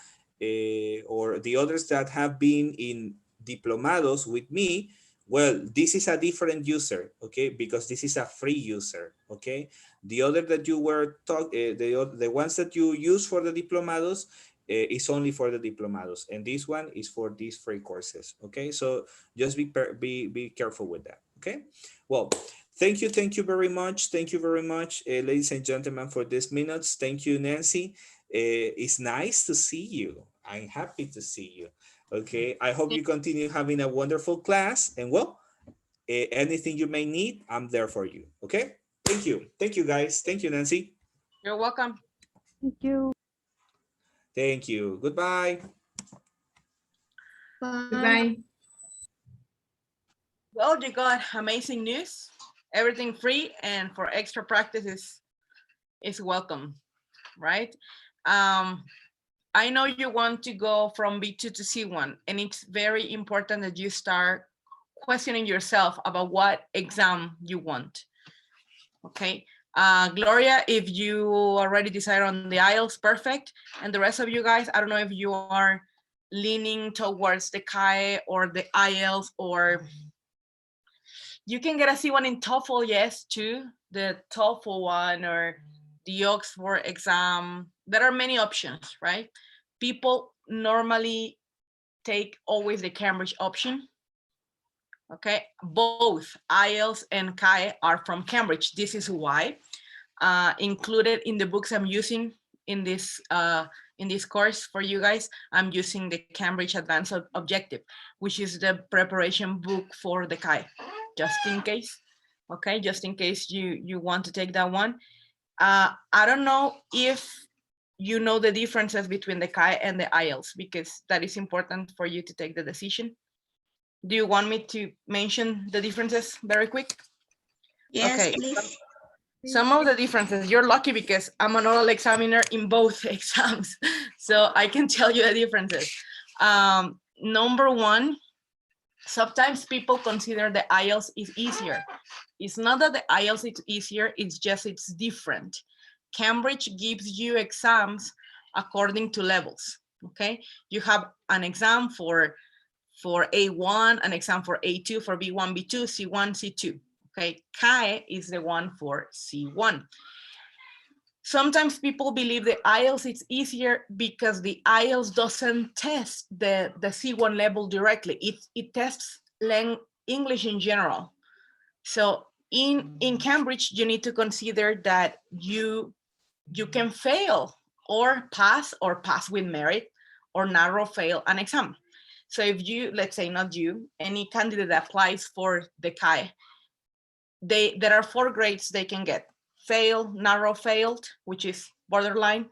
or the others that have been in diplomados with me, well, this is a different user, okay? Because this is a free user, okay? The other that you were talking, the ones that you use for the diplomados is only for the diplomados, and this one is for these free courses, okay? So just be careful with that, okay? Well, thank you very much. Thank you very much, ladies and gentlemen, for these minutes. Thank you, Nancy. It's nice to see you. I'm happy to see you. Okay, I hope you continue having a wonderful class, and well, anything you may need, I'm there for you. Okay, thank you guys. Thank you, Nancy. You're welcome. Thank you. Thank you. Goodbye. Goodbye. Well, you got amazing news. Everything free, and for extra practice is welcome, right? I know you want to go from B2 to C1, and it's very important that you start questioning yourself about what exam you want. Okay, Gloria, if you already decided on the IELTS, perfect. And the rest of you guys, I don't know if you are leaning towards the CAE or the IELTS, or you can get a C1 in TOEFL, yes, too, the TOEFL one, or the Oxford exam. There are many options, right? People normally take always the Cambridge option. Okay, both IELTS and CAE are from Cambridge. This is why included in the books I'm using in this course for you guys, I'm using the Cambridge Advanced Objective, which is the preparation book for the CAE, just in case. Okay, just in case you want to take that one. I don't know if you know the differences between the CAE and the IELTS, because that is important for you to take the decision. Do you want me to mention the differences very quick? Yes, okay. please. Some of the differences, you're lucky because I'm an oral examiner in both exams, so I can tell you the differences. Number one, sometimes people consider the IELTS is easier. It's not that the IELTS is easier, it's just it's different. Cambridge gives you exams according to levels, okay? You have an exam for For A1, an exam for A2, for B1, B2, C1, C2. Okay, CAE is the one for C1. Sometimes people believe the IELTS is easier because the IELTS doesn't test the C1 level directly. It tests English in general. So in Cambridge, you need to consider that you can fail or pass with merit or narrow fail an exam. So if you, let's say not you, any candidate that applies for the CAE, there are 4 grades they can get: fail, narrow failed, which is borderline,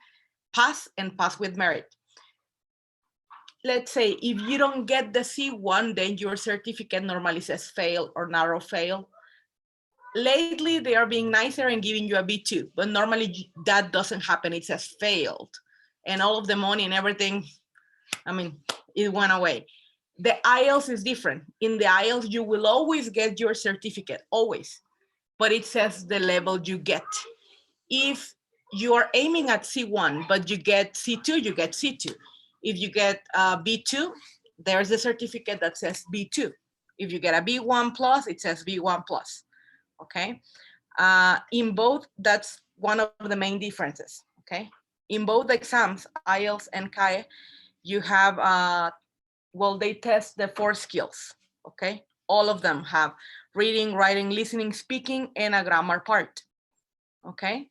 pass, and pass with merit. Let's say if you don't get the C1, then your certificate normally says fail or narrow fail. Lately, they are being nicer and giving you a B2, but normally that doesn't happen. It says failed, and all of the money and everything, I mean, it went away. The IELTS is different. In the IELTS, you will always get your certificate, always, but it says the level you get. If you are aiming at C1, but you get C2, you get C2. If you get B2, there's a certificate that says B2. If you get a B1 plus, it says B1 plus, okay? In both, that's one of the main differences, okay? In both exams, IELTS and CAE, you have, well, they test the 4 skills, okay? All of them have reading, writing, listening, speaking, and a grammar part, okay?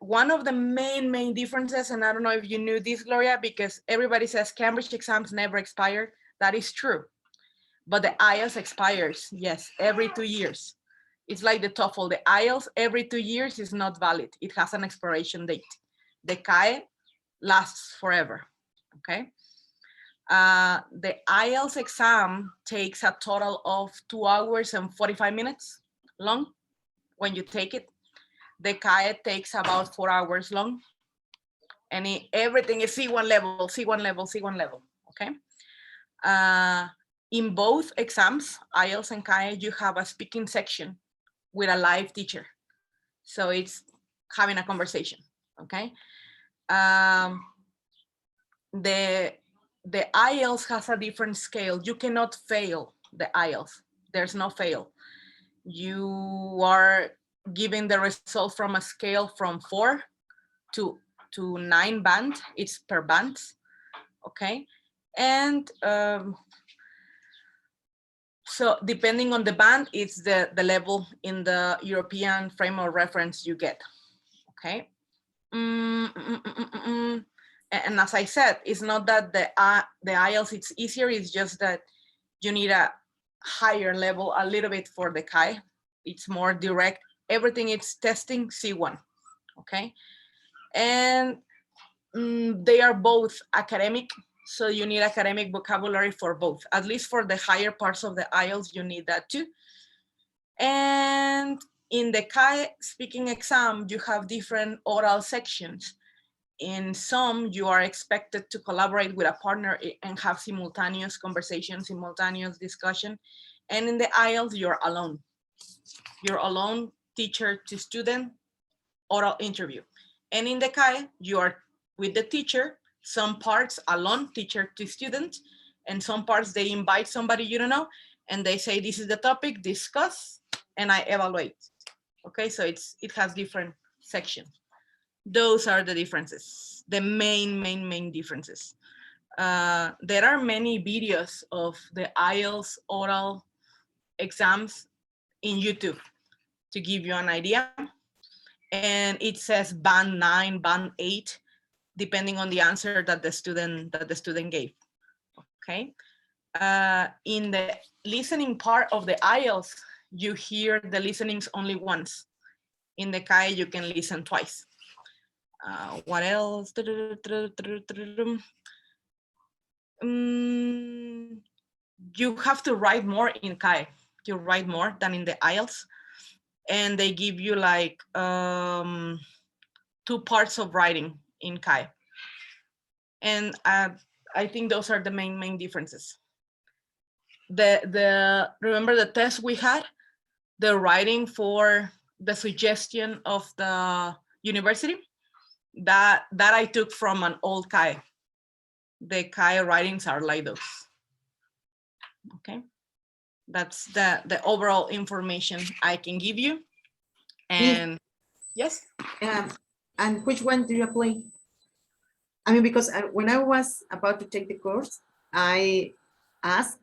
One of the main differences, and I don't know if you knew this, Gloria, because everybody says Cambridge exams never expire. That is true, but the IELTS expires, yes, every 2 years. It's like the TOEFL. The IELTS every 2 years is not valid. It has an expiration date. The CAE lasts forever, okay? The IELTS exam takes a total of 2 hours and 45 minutes long when you take it. The CAE takes about 4 hours long, and everything is C1 level, C1 level, C1 level, okay? In both exams, IELTS and CAE, you have a speaking section with a live teacher. So it's having a conversation, okay? The IELTS has a different scale. You cannot fail the IELTS. There's no fail. You are given the result from a scale from 4 to 9 band. It's per band, okay? And so depending on the band, it's the level in the European frame of reference you get, okay? And as I said, it's not that the IELTS it's easier, it's just that you need a higher level a little bit for the CAE. It's more direct. Everything it's testing C1, okay? And they are both academic, so you need academic vocabulary for both. At least for the higher parts of the IELTS, you need that too. And in the CAE speaking exam, you have different oral sections. In some, you are expected to collaborate with a partner and have simultaneous conversation, simultaneous discussion. And in the IELTS, you're alone. You're alone, teacher to student, oral interview. And in the CAE, you are with the teacher, some parts alone, teacher to student, and some parts they invite somebody you don't know, and they say, this is the topic, discuss, and I evaluate. Okay, so it has different sections. Those are the differences, the main differences. There are many videos of the IELTS oral exams in YouTube to give you an idea. And it says band 9, band 8, depending on the answer that the student gave, okay? In the listening part of the IELTS, you hear the listenings only once. In the CAE, you can listen twice. What else? You have to write more in CAE. You write more than in the IELTS. And they give you like 2 parts of writing in CAE. And I think those are the main differences. Remember the test we had? The writing for the suggestion of the university? That I took from an old CAE. The CAE writings are like those. Okay, that's the overall information I can give you. And yes, And which one do you apply? I mean, because when I was about to take the course, I asked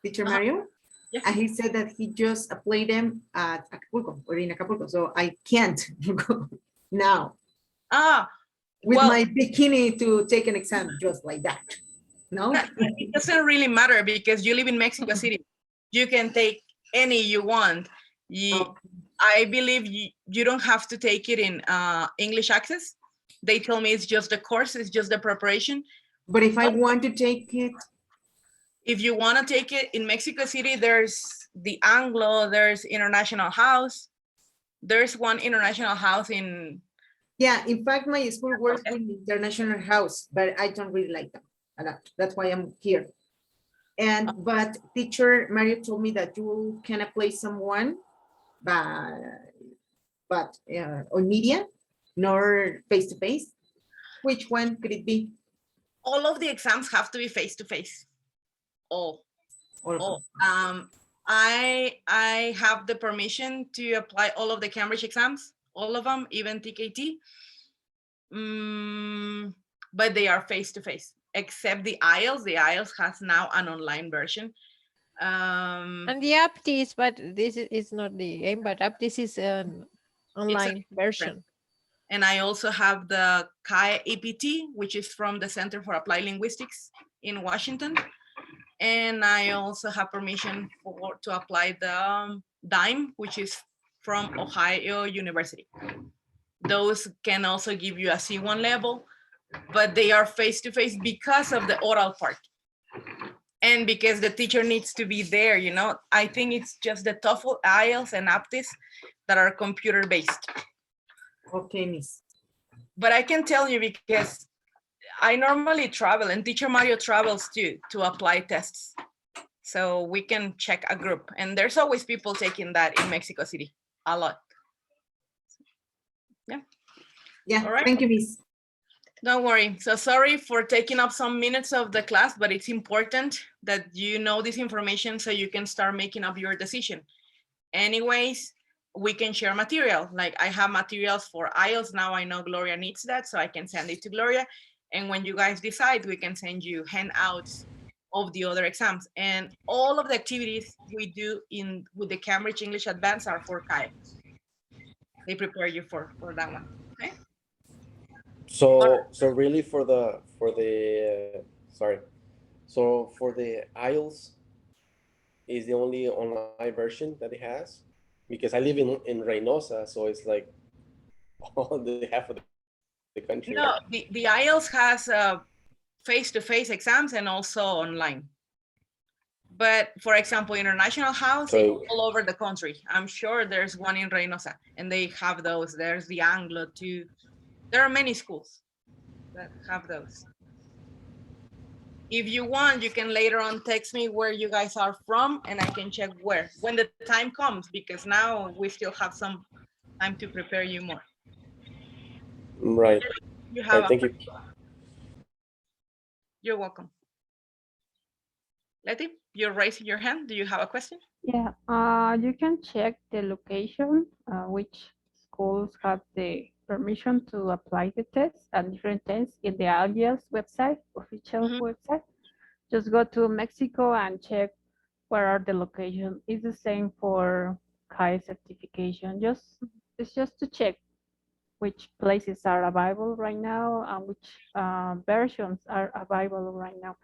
Teacher Mario, yes. and he said that he just applied them at Acapulco or in Acapulco. So I can't go now with well, my bikini to take an exam just like that. No, it doesn't really matter because you live in Mexico City. You can take any you want. I believe you don't have to take it in English Access. They told me it's just the course, it's just the preparation. But if I want to take it, if you want to take it in Mexico City, there's the Anglo, there's International House. There's one International House in. Yeah, in fact, my school works with International House, but I don't really like them a lot. That's why I'm here. And but Teacher Mario told me that you can apply someone, but on media, nor face to face. Which one could it be? All of the exams have to be face to face. All. I have the permission to apply all of the Cambridge exams, all of them, even TKT. But they are face to face, except the IELTS. The IELTS has now an online version. And the APTIS, but this is not the aim, but APTIS is an online version. And I also have the CAE APT, which is from the Center for Applied Linguistics in Washington. And I also have permission to apply the DIME, which is from Ohio University. Those can also give you a C1 level, but they are face-to-face because of the oral part. And because the teacher needs to be there, you know, I think it's just the TOEFL, IELTS, and APTIS that are computer-based. Okay, Miss. But I can tell you because I normally travel and Teacher Mario travels too to apply tests. So we can check a group and there's always people taking that in Mexico City, a lot. Yeah. Yeah, all right. Thank you, Miss. Don't worry. So sorry for taking up some minutes of the class, but it's important that you know this information so you can start making up your decision. Anyways, we can share material. Like I have materials for IELTS. Now I know Gloria needs that, so I can send it to Gloria. And when you guys decide, we can send you handouts of the other exams. And all of the activities we do with the Cambridge English Advanced are for CAE. They prepare you for that one. Okay. So really for the IELTS is the only online version that it has, because I live in Reynosa, so it's like all the half of the country. No, the IELTS has face-to-face exams and also online. But for example, International House is all over the country. I'm sure there's one in Reynosa and they have those. There's the Anglo too. There are many schools that have those. If you want, you can later on text me where you guys are from and I can check where, when the time comes, because now we still have some time to prepare you more. Right. You have thank you. You're welcome. Letty, you're raising your hand. Do you have a question? Yeah, you can check the location, which schools have the permission to apply the test and different tests in the IELTS website, official website. Just go to Mexico and check where are the locations. It's the same for CAE certification. It's just to check which places are available right now and which versions are available right now.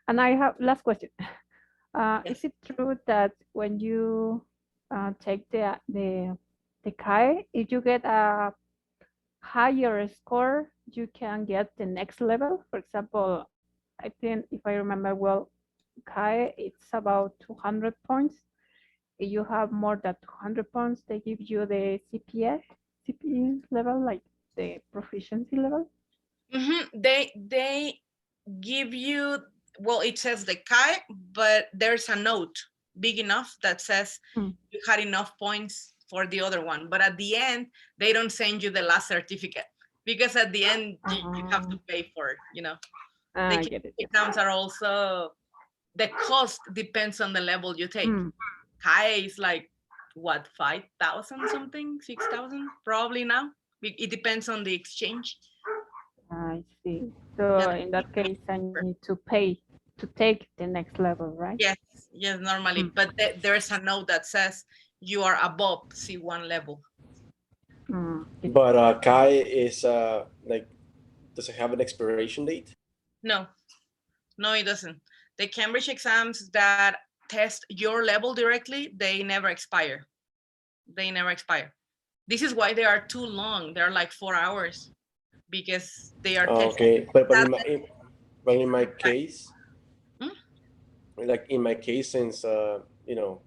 And I have last question. Is it true that when you take the CAE, if you get a higher score, you can get the next level? For example, I think if I remember well, CAE, it's about 200 points. If you have more than 200 points, they give you the CPE level, like the proficiency level. They give you, well, it says the CAE, but there's a note big enough that says you had enough points for the other one. But at the end, they don't send you the last certificate because at the end you have to pay for it, you know. The exams are also the cost depends on the level you take. Mm. Kai is like, what, 5,000 something, 6,000 probably now. It depends on the exchange. I see. So Yeah. in that case, I need to pay to take the next level, right? Yes, yes, normally, but there's a note that says you are above C1 level. But Kai is like, does it have an expiration date? No, no, it doesn't. The Cambridge exams that test your level directly, they never expire. They never expire. This is why they are too long. They're like 4 hours because they are testing. Okay, but in my case, like in my case, since you know,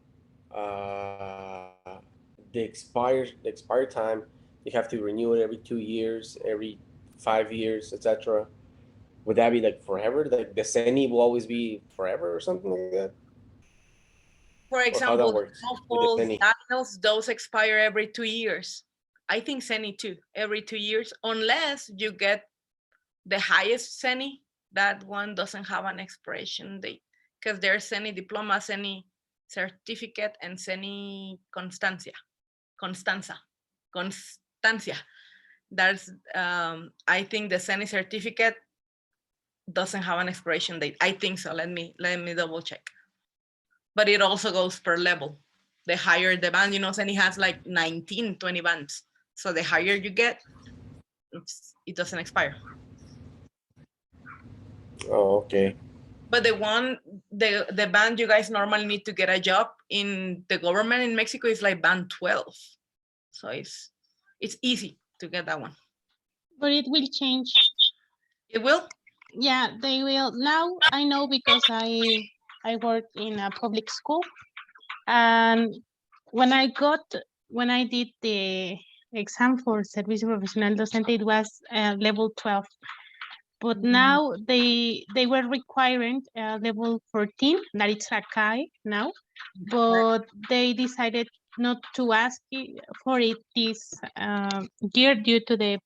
the expire time, you have to renew it every 2 years, every 5 years, etc. Would that be like forever? Like the CENI will always be forever or something like that? For Or how that example, works with the TOEFL, CENI? IELTS, those expire every 2 years. I think CENI too, every 2 years, unless you get the highest CENI. That one doesn't have an expiration date because there's CENI diploma, CENI certificate, and CENI Constancia. That's I think the CENI certificate doesn't have an expiration date. I think so. Let me double check. But it also goes per level. The higher the band, you know, CENI has like 19, 20 bands. So the higher you get, it doesn't expire. Oh, okay. But the band you guys normally need to get a job in the government in Mexico is like band 12. So it's easy to get that one. But it will change. It will? Yeah, they will. Now I know because I work in a public school, and when I did the exam for Servicio Profesional Docente, it was level 12. But now they were requiring level 14, that it's a CAI now, but they decided not to ask for it this year due to the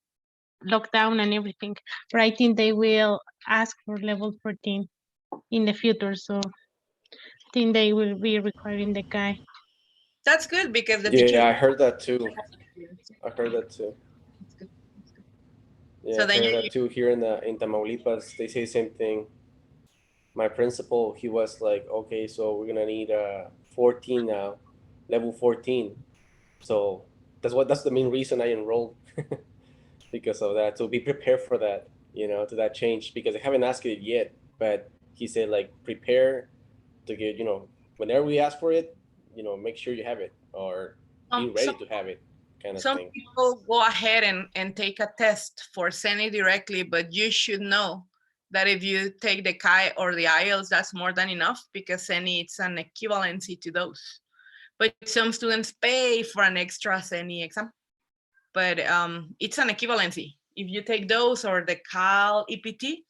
lockdown and everything. But I think they will ask for level 14 in the future, so I think they will be requiring the CAI. That's good because the Yeah, I heard that too. I heard that too. Yeah, So I then heard that too. Here in Tamaulipas, they say the same thing. My principal, he was like, okay, so we're gonna need 14 now, level 14. So that's the main reason I enrolled because of that. So be prepared for that, you know, to that change, because I haven't asked it yet, but he said like prepare to get, you know, whenever we ask for it, you know, make sure you have it or be ready to have it, kind of some thing. people go ahead and take a test for CENI directly, but you should know that if you take the CAI or the IELTS, that's more than enough because CENI, it's an equivalency to those. But some students pay for an extra CENI exam, but it's an equivalency. If you take those or the CAL EPT,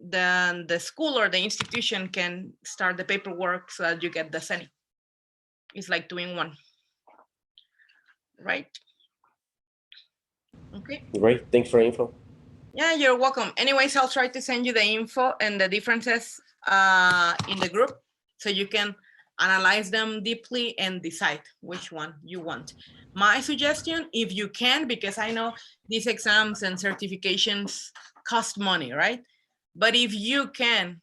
then the school or the institution can start the paperwork so that you get the CENI. It's like 2 in 1. Right? Okay. Great, thanks for the info. Yeah, you're welcome. Anyways, I'll try to send you the info and the differences in the group so you can analyze them deeply and decide which one you want. My suggestion, if you can, because I know these exams and certifications cost money, right? But if you can,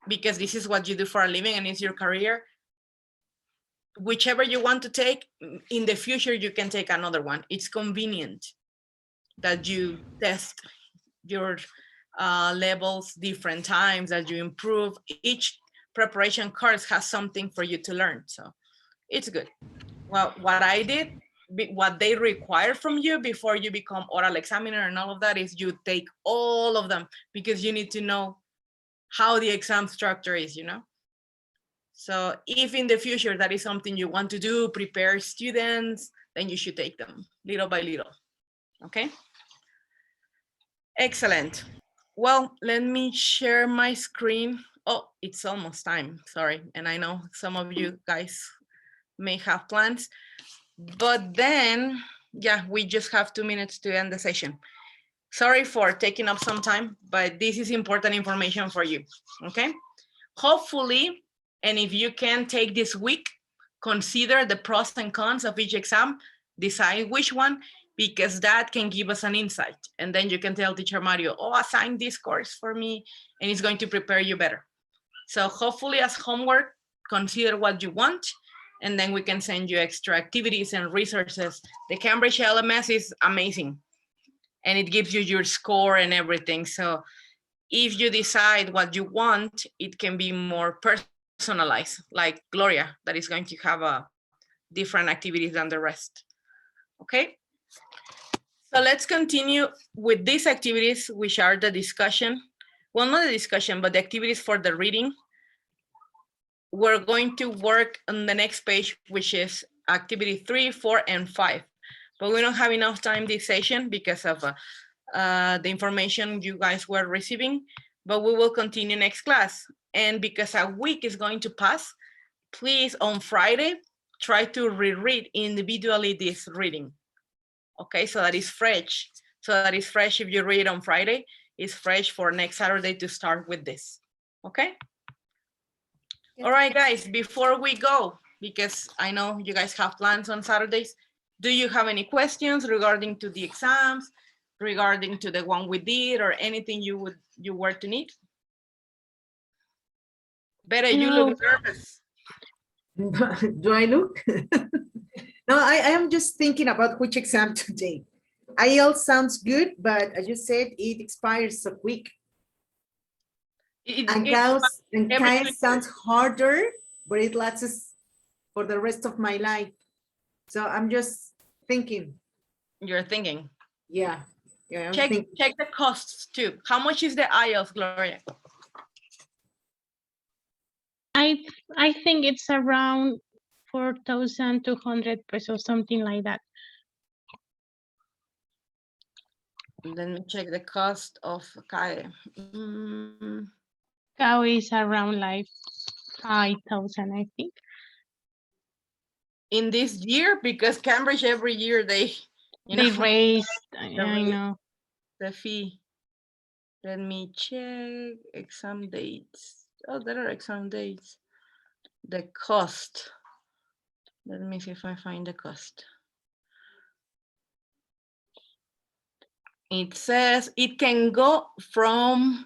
because this is what you do for a living and it's your career, whichever you want to take, in the future, you can take another one. It's convenient that you test your levels different times, that you improve. Each preparation course has something for you to learn. So it's good. Well, what I did, what they require from you before you become oral examiner and all of that is you take all of them because you need to know how the exam structure is, you know? So if in the future that is something you want to do, prepare students, then you should take them little by little, okay? Excellent. Well, let me share my screen. Oh, it's almost time, sorry. And I know some of you guys may have plans, but then, yeah, we just have 2 minutes to end the session. Sorry for taking up some time, but this is important information for you, okay? Hopefully, and if you can take this week, consider the pros and cons of each exam, decide which one, because that can give us an insight. And then you can tell teacher Mario, oh, assign this course for me, and it's going to prepare you better. So hopefully as homework, consider what you want, and then we can send you extra activities and resources. The Cambridge LMS is amazing, and it gives you your score and everything. So if you decide what you want, it can be more personalized, like Gloria, that is going to have different activities than the rest. Okay. So let's continue with these activities, which are the discussion. Well, not the discussion, but the activities for the reading. We're going to work on the next page, which is activity 3, 4, and 5. But we don't have enough time this session because of the information you guys were receiving, but we will continue next class. And because a week is going to pass, please on Friday, try to reread individually this reading. Okay, so that is fresh. So that is fresh if you read on Friday, it's fresh for next Saturday to start with this. Okay. All right, guys, before we go, because I know you guys have plans on Saturdays, do you have any questions regarding to the exams, regarding to the one we did, or anything you were to need? Better, you look nervous. Do I look? No, I am just thinking about which exam today. IELTS sounds good, but as you said, it expires so quick. And CAES sounds harder, but it lasts for the rest of my life. So I'm just thinking. You're thinking. Yeah. Check the costs too. How much is the IELTS, Gloria? I think it's around 4,200 pesos, something like that. Let me check the cost of CAE. CAE is around like 5,000, I think. In this year, because Cambridge every year they raise, I know. The fee. Let me check exam dates. Oh, there are exam dates. The cost. Let me see if I find the cost. It says it can go from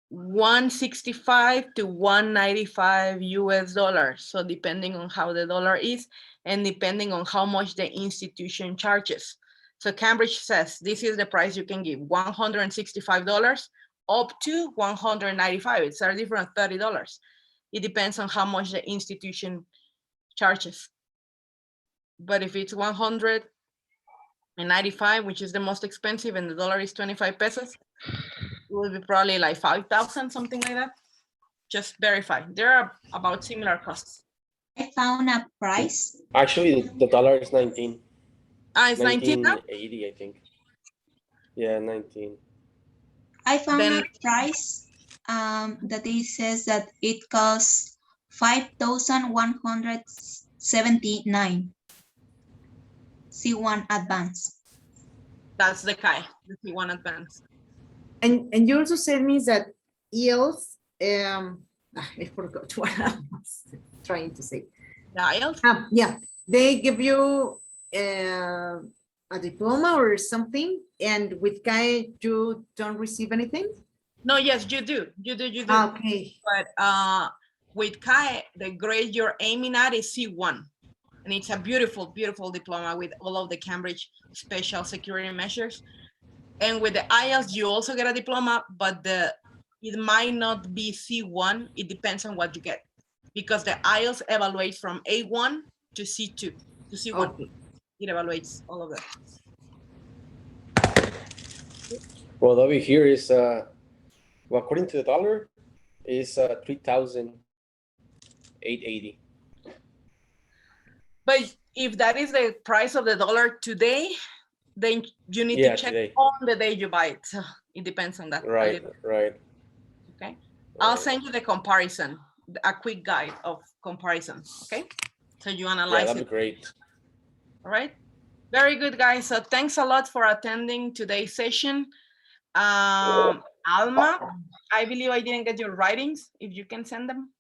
165 to 195 US dollars. So depending on how the dollar is and depending on how much the institution charges. So Cambridge says this is the price you can give, $165 up to 195. It's a different $30. It depends on how much the institution charges. But if it's 195, which is the most expensive, and the dollar is 25 pesos, it will be probably like 5,000, something like that. Just verify. There are about similar costs. I found a price. Actually, the dollar is 19. Ah, it's 19 now? 1980, I think. Yeah, 19. I found a price that it says that it costs 5,179. C1 advance. That's the CAE, the C1 advance. And you also said me that IELTS, I forgot what I was trying to say. The IELTS? Yeah, they give you a diploma or something, and with CAE you don't receive anything? No, yes, you do. You do. Okay. But with CAE, the grade you're aiming at is C1. And it's a beautiful, beautiful diploma with all of the Cambridge special security measures. And with the IELTS, you also get a diploma, but it might not be C1. It depends on what you get. Because the IELTS evaluates from A1 to C2 to C1. Okay. It evaluates all of that. Well, over here is, well, according to the dollar, is 3,880. But if that is the price of the dollar today, then you need to check today. on the day you buy it. So it depends on that. Right. Okay. I'll send you the comparison, a quick guide of comparison. Okay. So you analyze that'd be great. All right. Very good, guys. So thanks a lot for attending today's session. I Alma, I believe I didn't get your writings. If you can send them,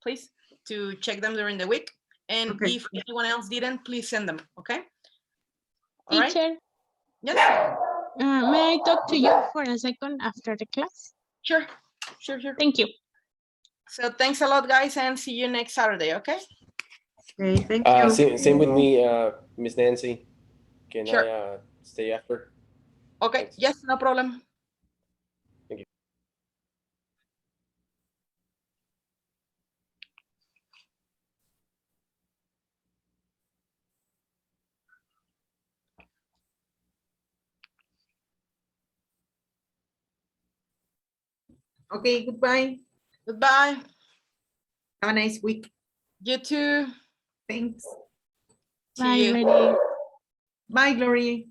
please, to check them during the week. And Okay. if anyone else didn't, please send them, okay? All right. Teacher, Yes, may I talk to you for a second after the class? sure, sure, sure. Thank you. So thanks a lot, guys, and see you next Saturday, okay? Okay, thank you. Same with me, Miss Nancy. Can Sure. I stay after? Okay, Thanks. yes, no problem. Thank you. Okay, goodbye. Goodbye. Have a nice week. You too. Thanks. See Bye, you. Lady. Bye, Glory.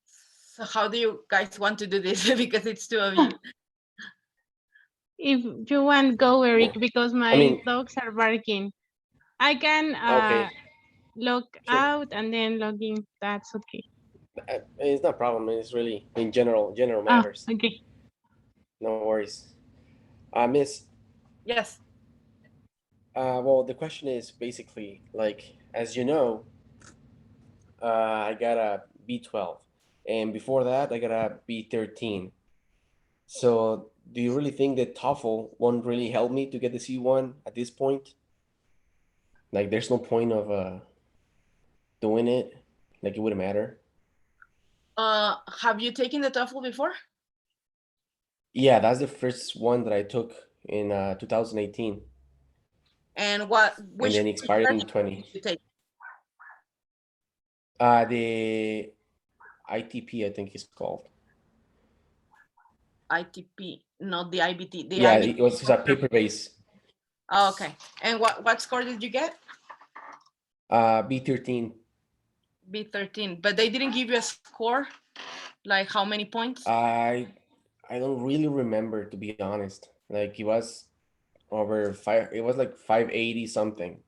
So how do you guys want to do this? Because it's two of you. If you want, go, Eric, because my mean- dogs are barking. I can Okay. log Sure. out and then log in. That's okay. It's not a problem. It's really in general Ah, matters. okay. No worries. Miss, Yes. well, the question is basically like, as you know, I got a B12, and before that, I got a B13. So, do you really think that TOEFL won't really help me to get the C1 at this point? Like, there's no point of doing it. Like, it wouldn't matter. Have you taken the TOEFL before? Yeah, that's the first one that I took in 2018, And and which then expired in version 20. did you take? The ITP, I think it's called. ITP, not the IBT. The Yeah, IBT. it was a paper base. Oh, okay. And what score did you get? B13. B13. But they didn't give you a score? Like how many points? I don't really remember, to be honest. Like, it was over five. It was like 580 something,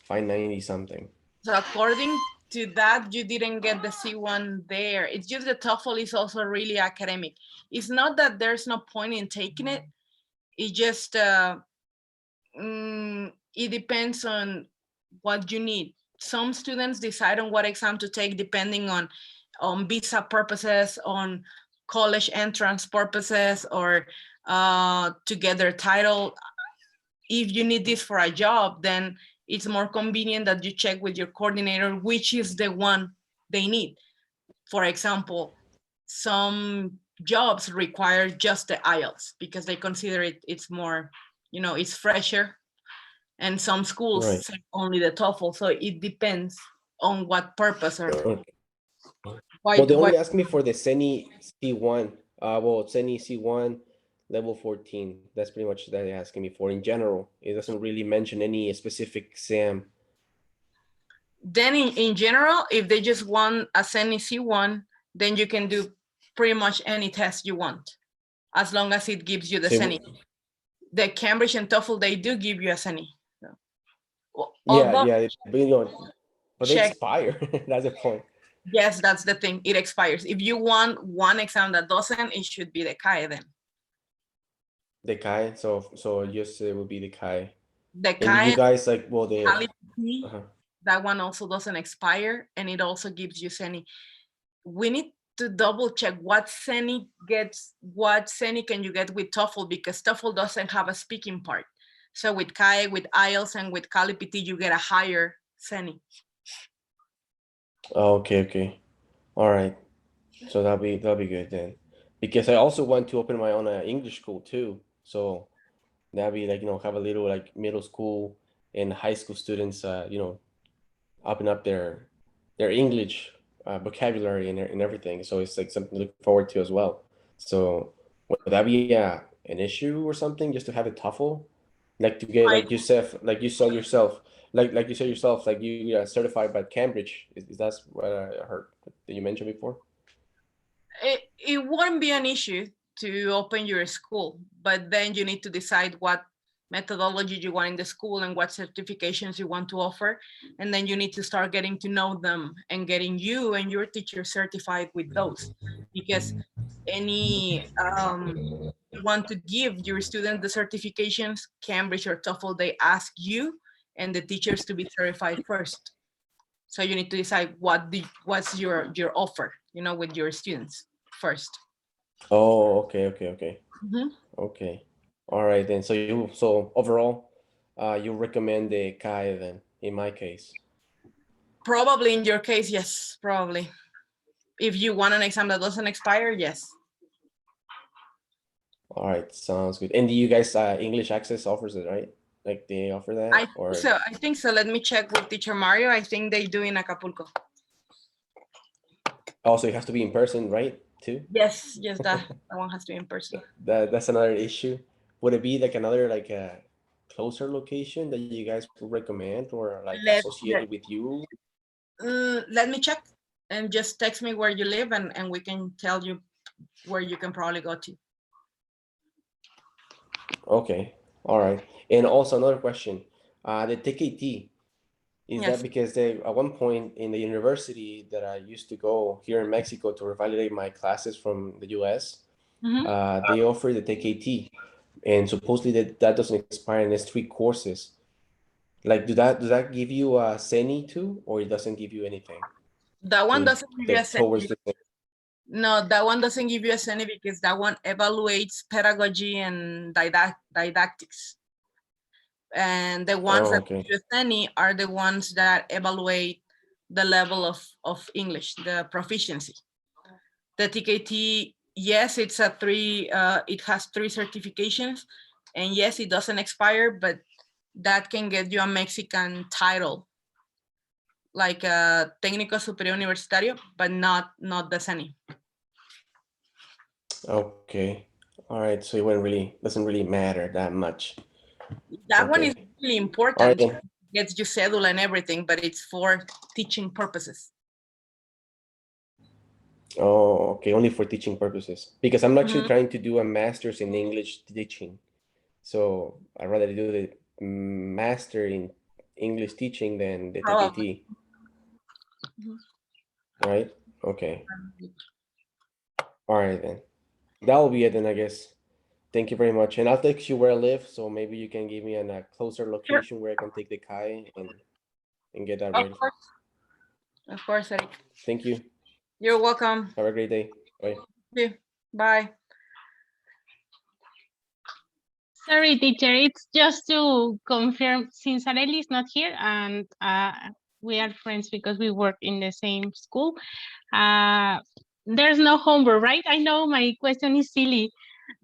590 something. So according to that, you didn't get the C1 there. It's just the TOEFL is also really academic. It's not that there's no point in taking it. It just, it depends on what you need. Some students decide on what exam to take depending on visa purposes, on college entrance purposes, or to get their title. If you need this for a job, then it's more convenient that you check with your coordinator which is the one they need. For example, some jobs require just the IELTS because they consider it's more, it's fresher. And some schools Right. say only the TOEFL. So it depends on what purpose or why. Well, they only asked me for the CENI C1. Well, CENI C1 level 14. That's pretty much that they're asking me for in general. It doesn't really mention any specific exam. Then in general, if they just want a CENI C1, then you can do pretty much any test you want, as long as it gives you the So- CENI. The Cambridge and TOEFL, they do give you a CENI. Yeah, yeah, but they Check. expire. That's the point. Yes, that's the thing. It expires. If you want one exam that doesn't, it should be the CAE then. The Kai, so just it would be the Kai. The And you CAE, guys like, well, the CALIPT, uh-huh. that one also doesn't expire, and it also gives you CENI. We need to double check what CENI can you get with TOEFL, because TOEFL doesn't have a speaking part. So with CAE, with IELTS, and with CALIPT, you get a higher CENI. Oh, okay. All right. So that'll be good then. Because I also want to open my own English school too. So that'd be like, have a little like middle school and high school students, open up their English vocabulary and everything. So it's like something to look forward to as well. So would that be an issue or something, just to have a TOEFL? Like to get, like you said, like you said yourself, like you are certified by Cambridge. Is that what I heard that you mentioned before? It wouldn't be an issue to open your school, but then you need to decide what methodology you want in the school and what certifications you want to offer. And then you need to start getting to know them and getting you and your teacher certified with those. Because any you want to give your students the certifications, Cambridge or TOEFL, they ask you and the teachers to be certified first. So you need to decide what's your offer, you know, with your students first. Oh, okay. Mhm. Okay. All right then. So overall, you recommend the CAE then, in my case. Probably in your case, yes, probably. If you want an exam that doesn't expire, yes. All right, sounds good. And do you guys English Access offers it, right? Like they offer that? I think so. Let me check with teacher Mario. I think they do in Acapulco. Also, it has to be in person, right? Too? Yes, that one has to be in person. That's another issue. Would it be like another like a closer location that you guys would recommend or like associated with you? Let me check and just text me where you live and we can tell you where you can probably go to. Okay, all right. And also another question, the TKT, is Yes. that because they, at one point in the university that I used to go here in Mexico to revalidate my classes from the US, they offer the TKT, and supposedly that doesn't expire and it's 3 courses. Like, does that give you a CENI too, or it doesn't give you anything? That one doesn't give you a towards CENI. the No, that one doesn't give you a CENI because that one evaluates pedagogy and didactics. And the ones that give you a CENI are the ones that evaluate the level of English, the proficiency. The TKT, yes, it's a it has 3 certifications, and yes, it doesn't expire, but that can get you a Mexican title, like a Técnico Superior Universitario, but not the CENI. Okay, all right. So it doesn't really matter that much. That one is really important. All right, then. Gets you cedula and everything, but it's for teaching purposes. Oh, okay, only for teaching purposes. Because I'm actually trying to do a master's in English teaching. So I'd rather do the master in English teaching than the TKT. Right? Okay. All right, then. That will be it then, I guess. Thank you very much. And I'll text you where I live, so maybe you can give me a closer location where I can take the CAE and get that ready. Of course, Eric. Thank you. You're welcome. Have a great day. Bye. Bye. Sorry, teacher, it's just to confirm, since Arely is not here and we are friends because we work in the same school, there's no homework, right? I know my question is silly,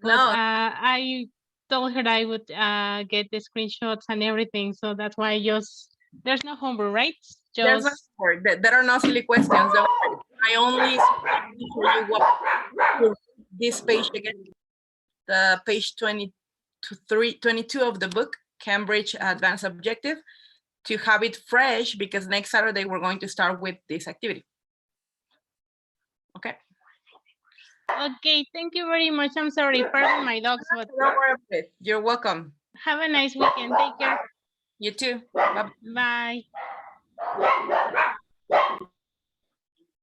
but I told her I would get the screenshots and everything, so that's why there's no homework, right? There's no homework. There are no silly questions. I only show you what this page again, the page 22 of the book, Cambridge Advanced Objective, to have it fresh because next Saturday we're going to start with this activity. Okay. Okay, thank you very much. I'm sorry, pardon my dogs, but don't worry about it. You're welcome. Have a nice weekend. Take care. You too. Bye. Bye.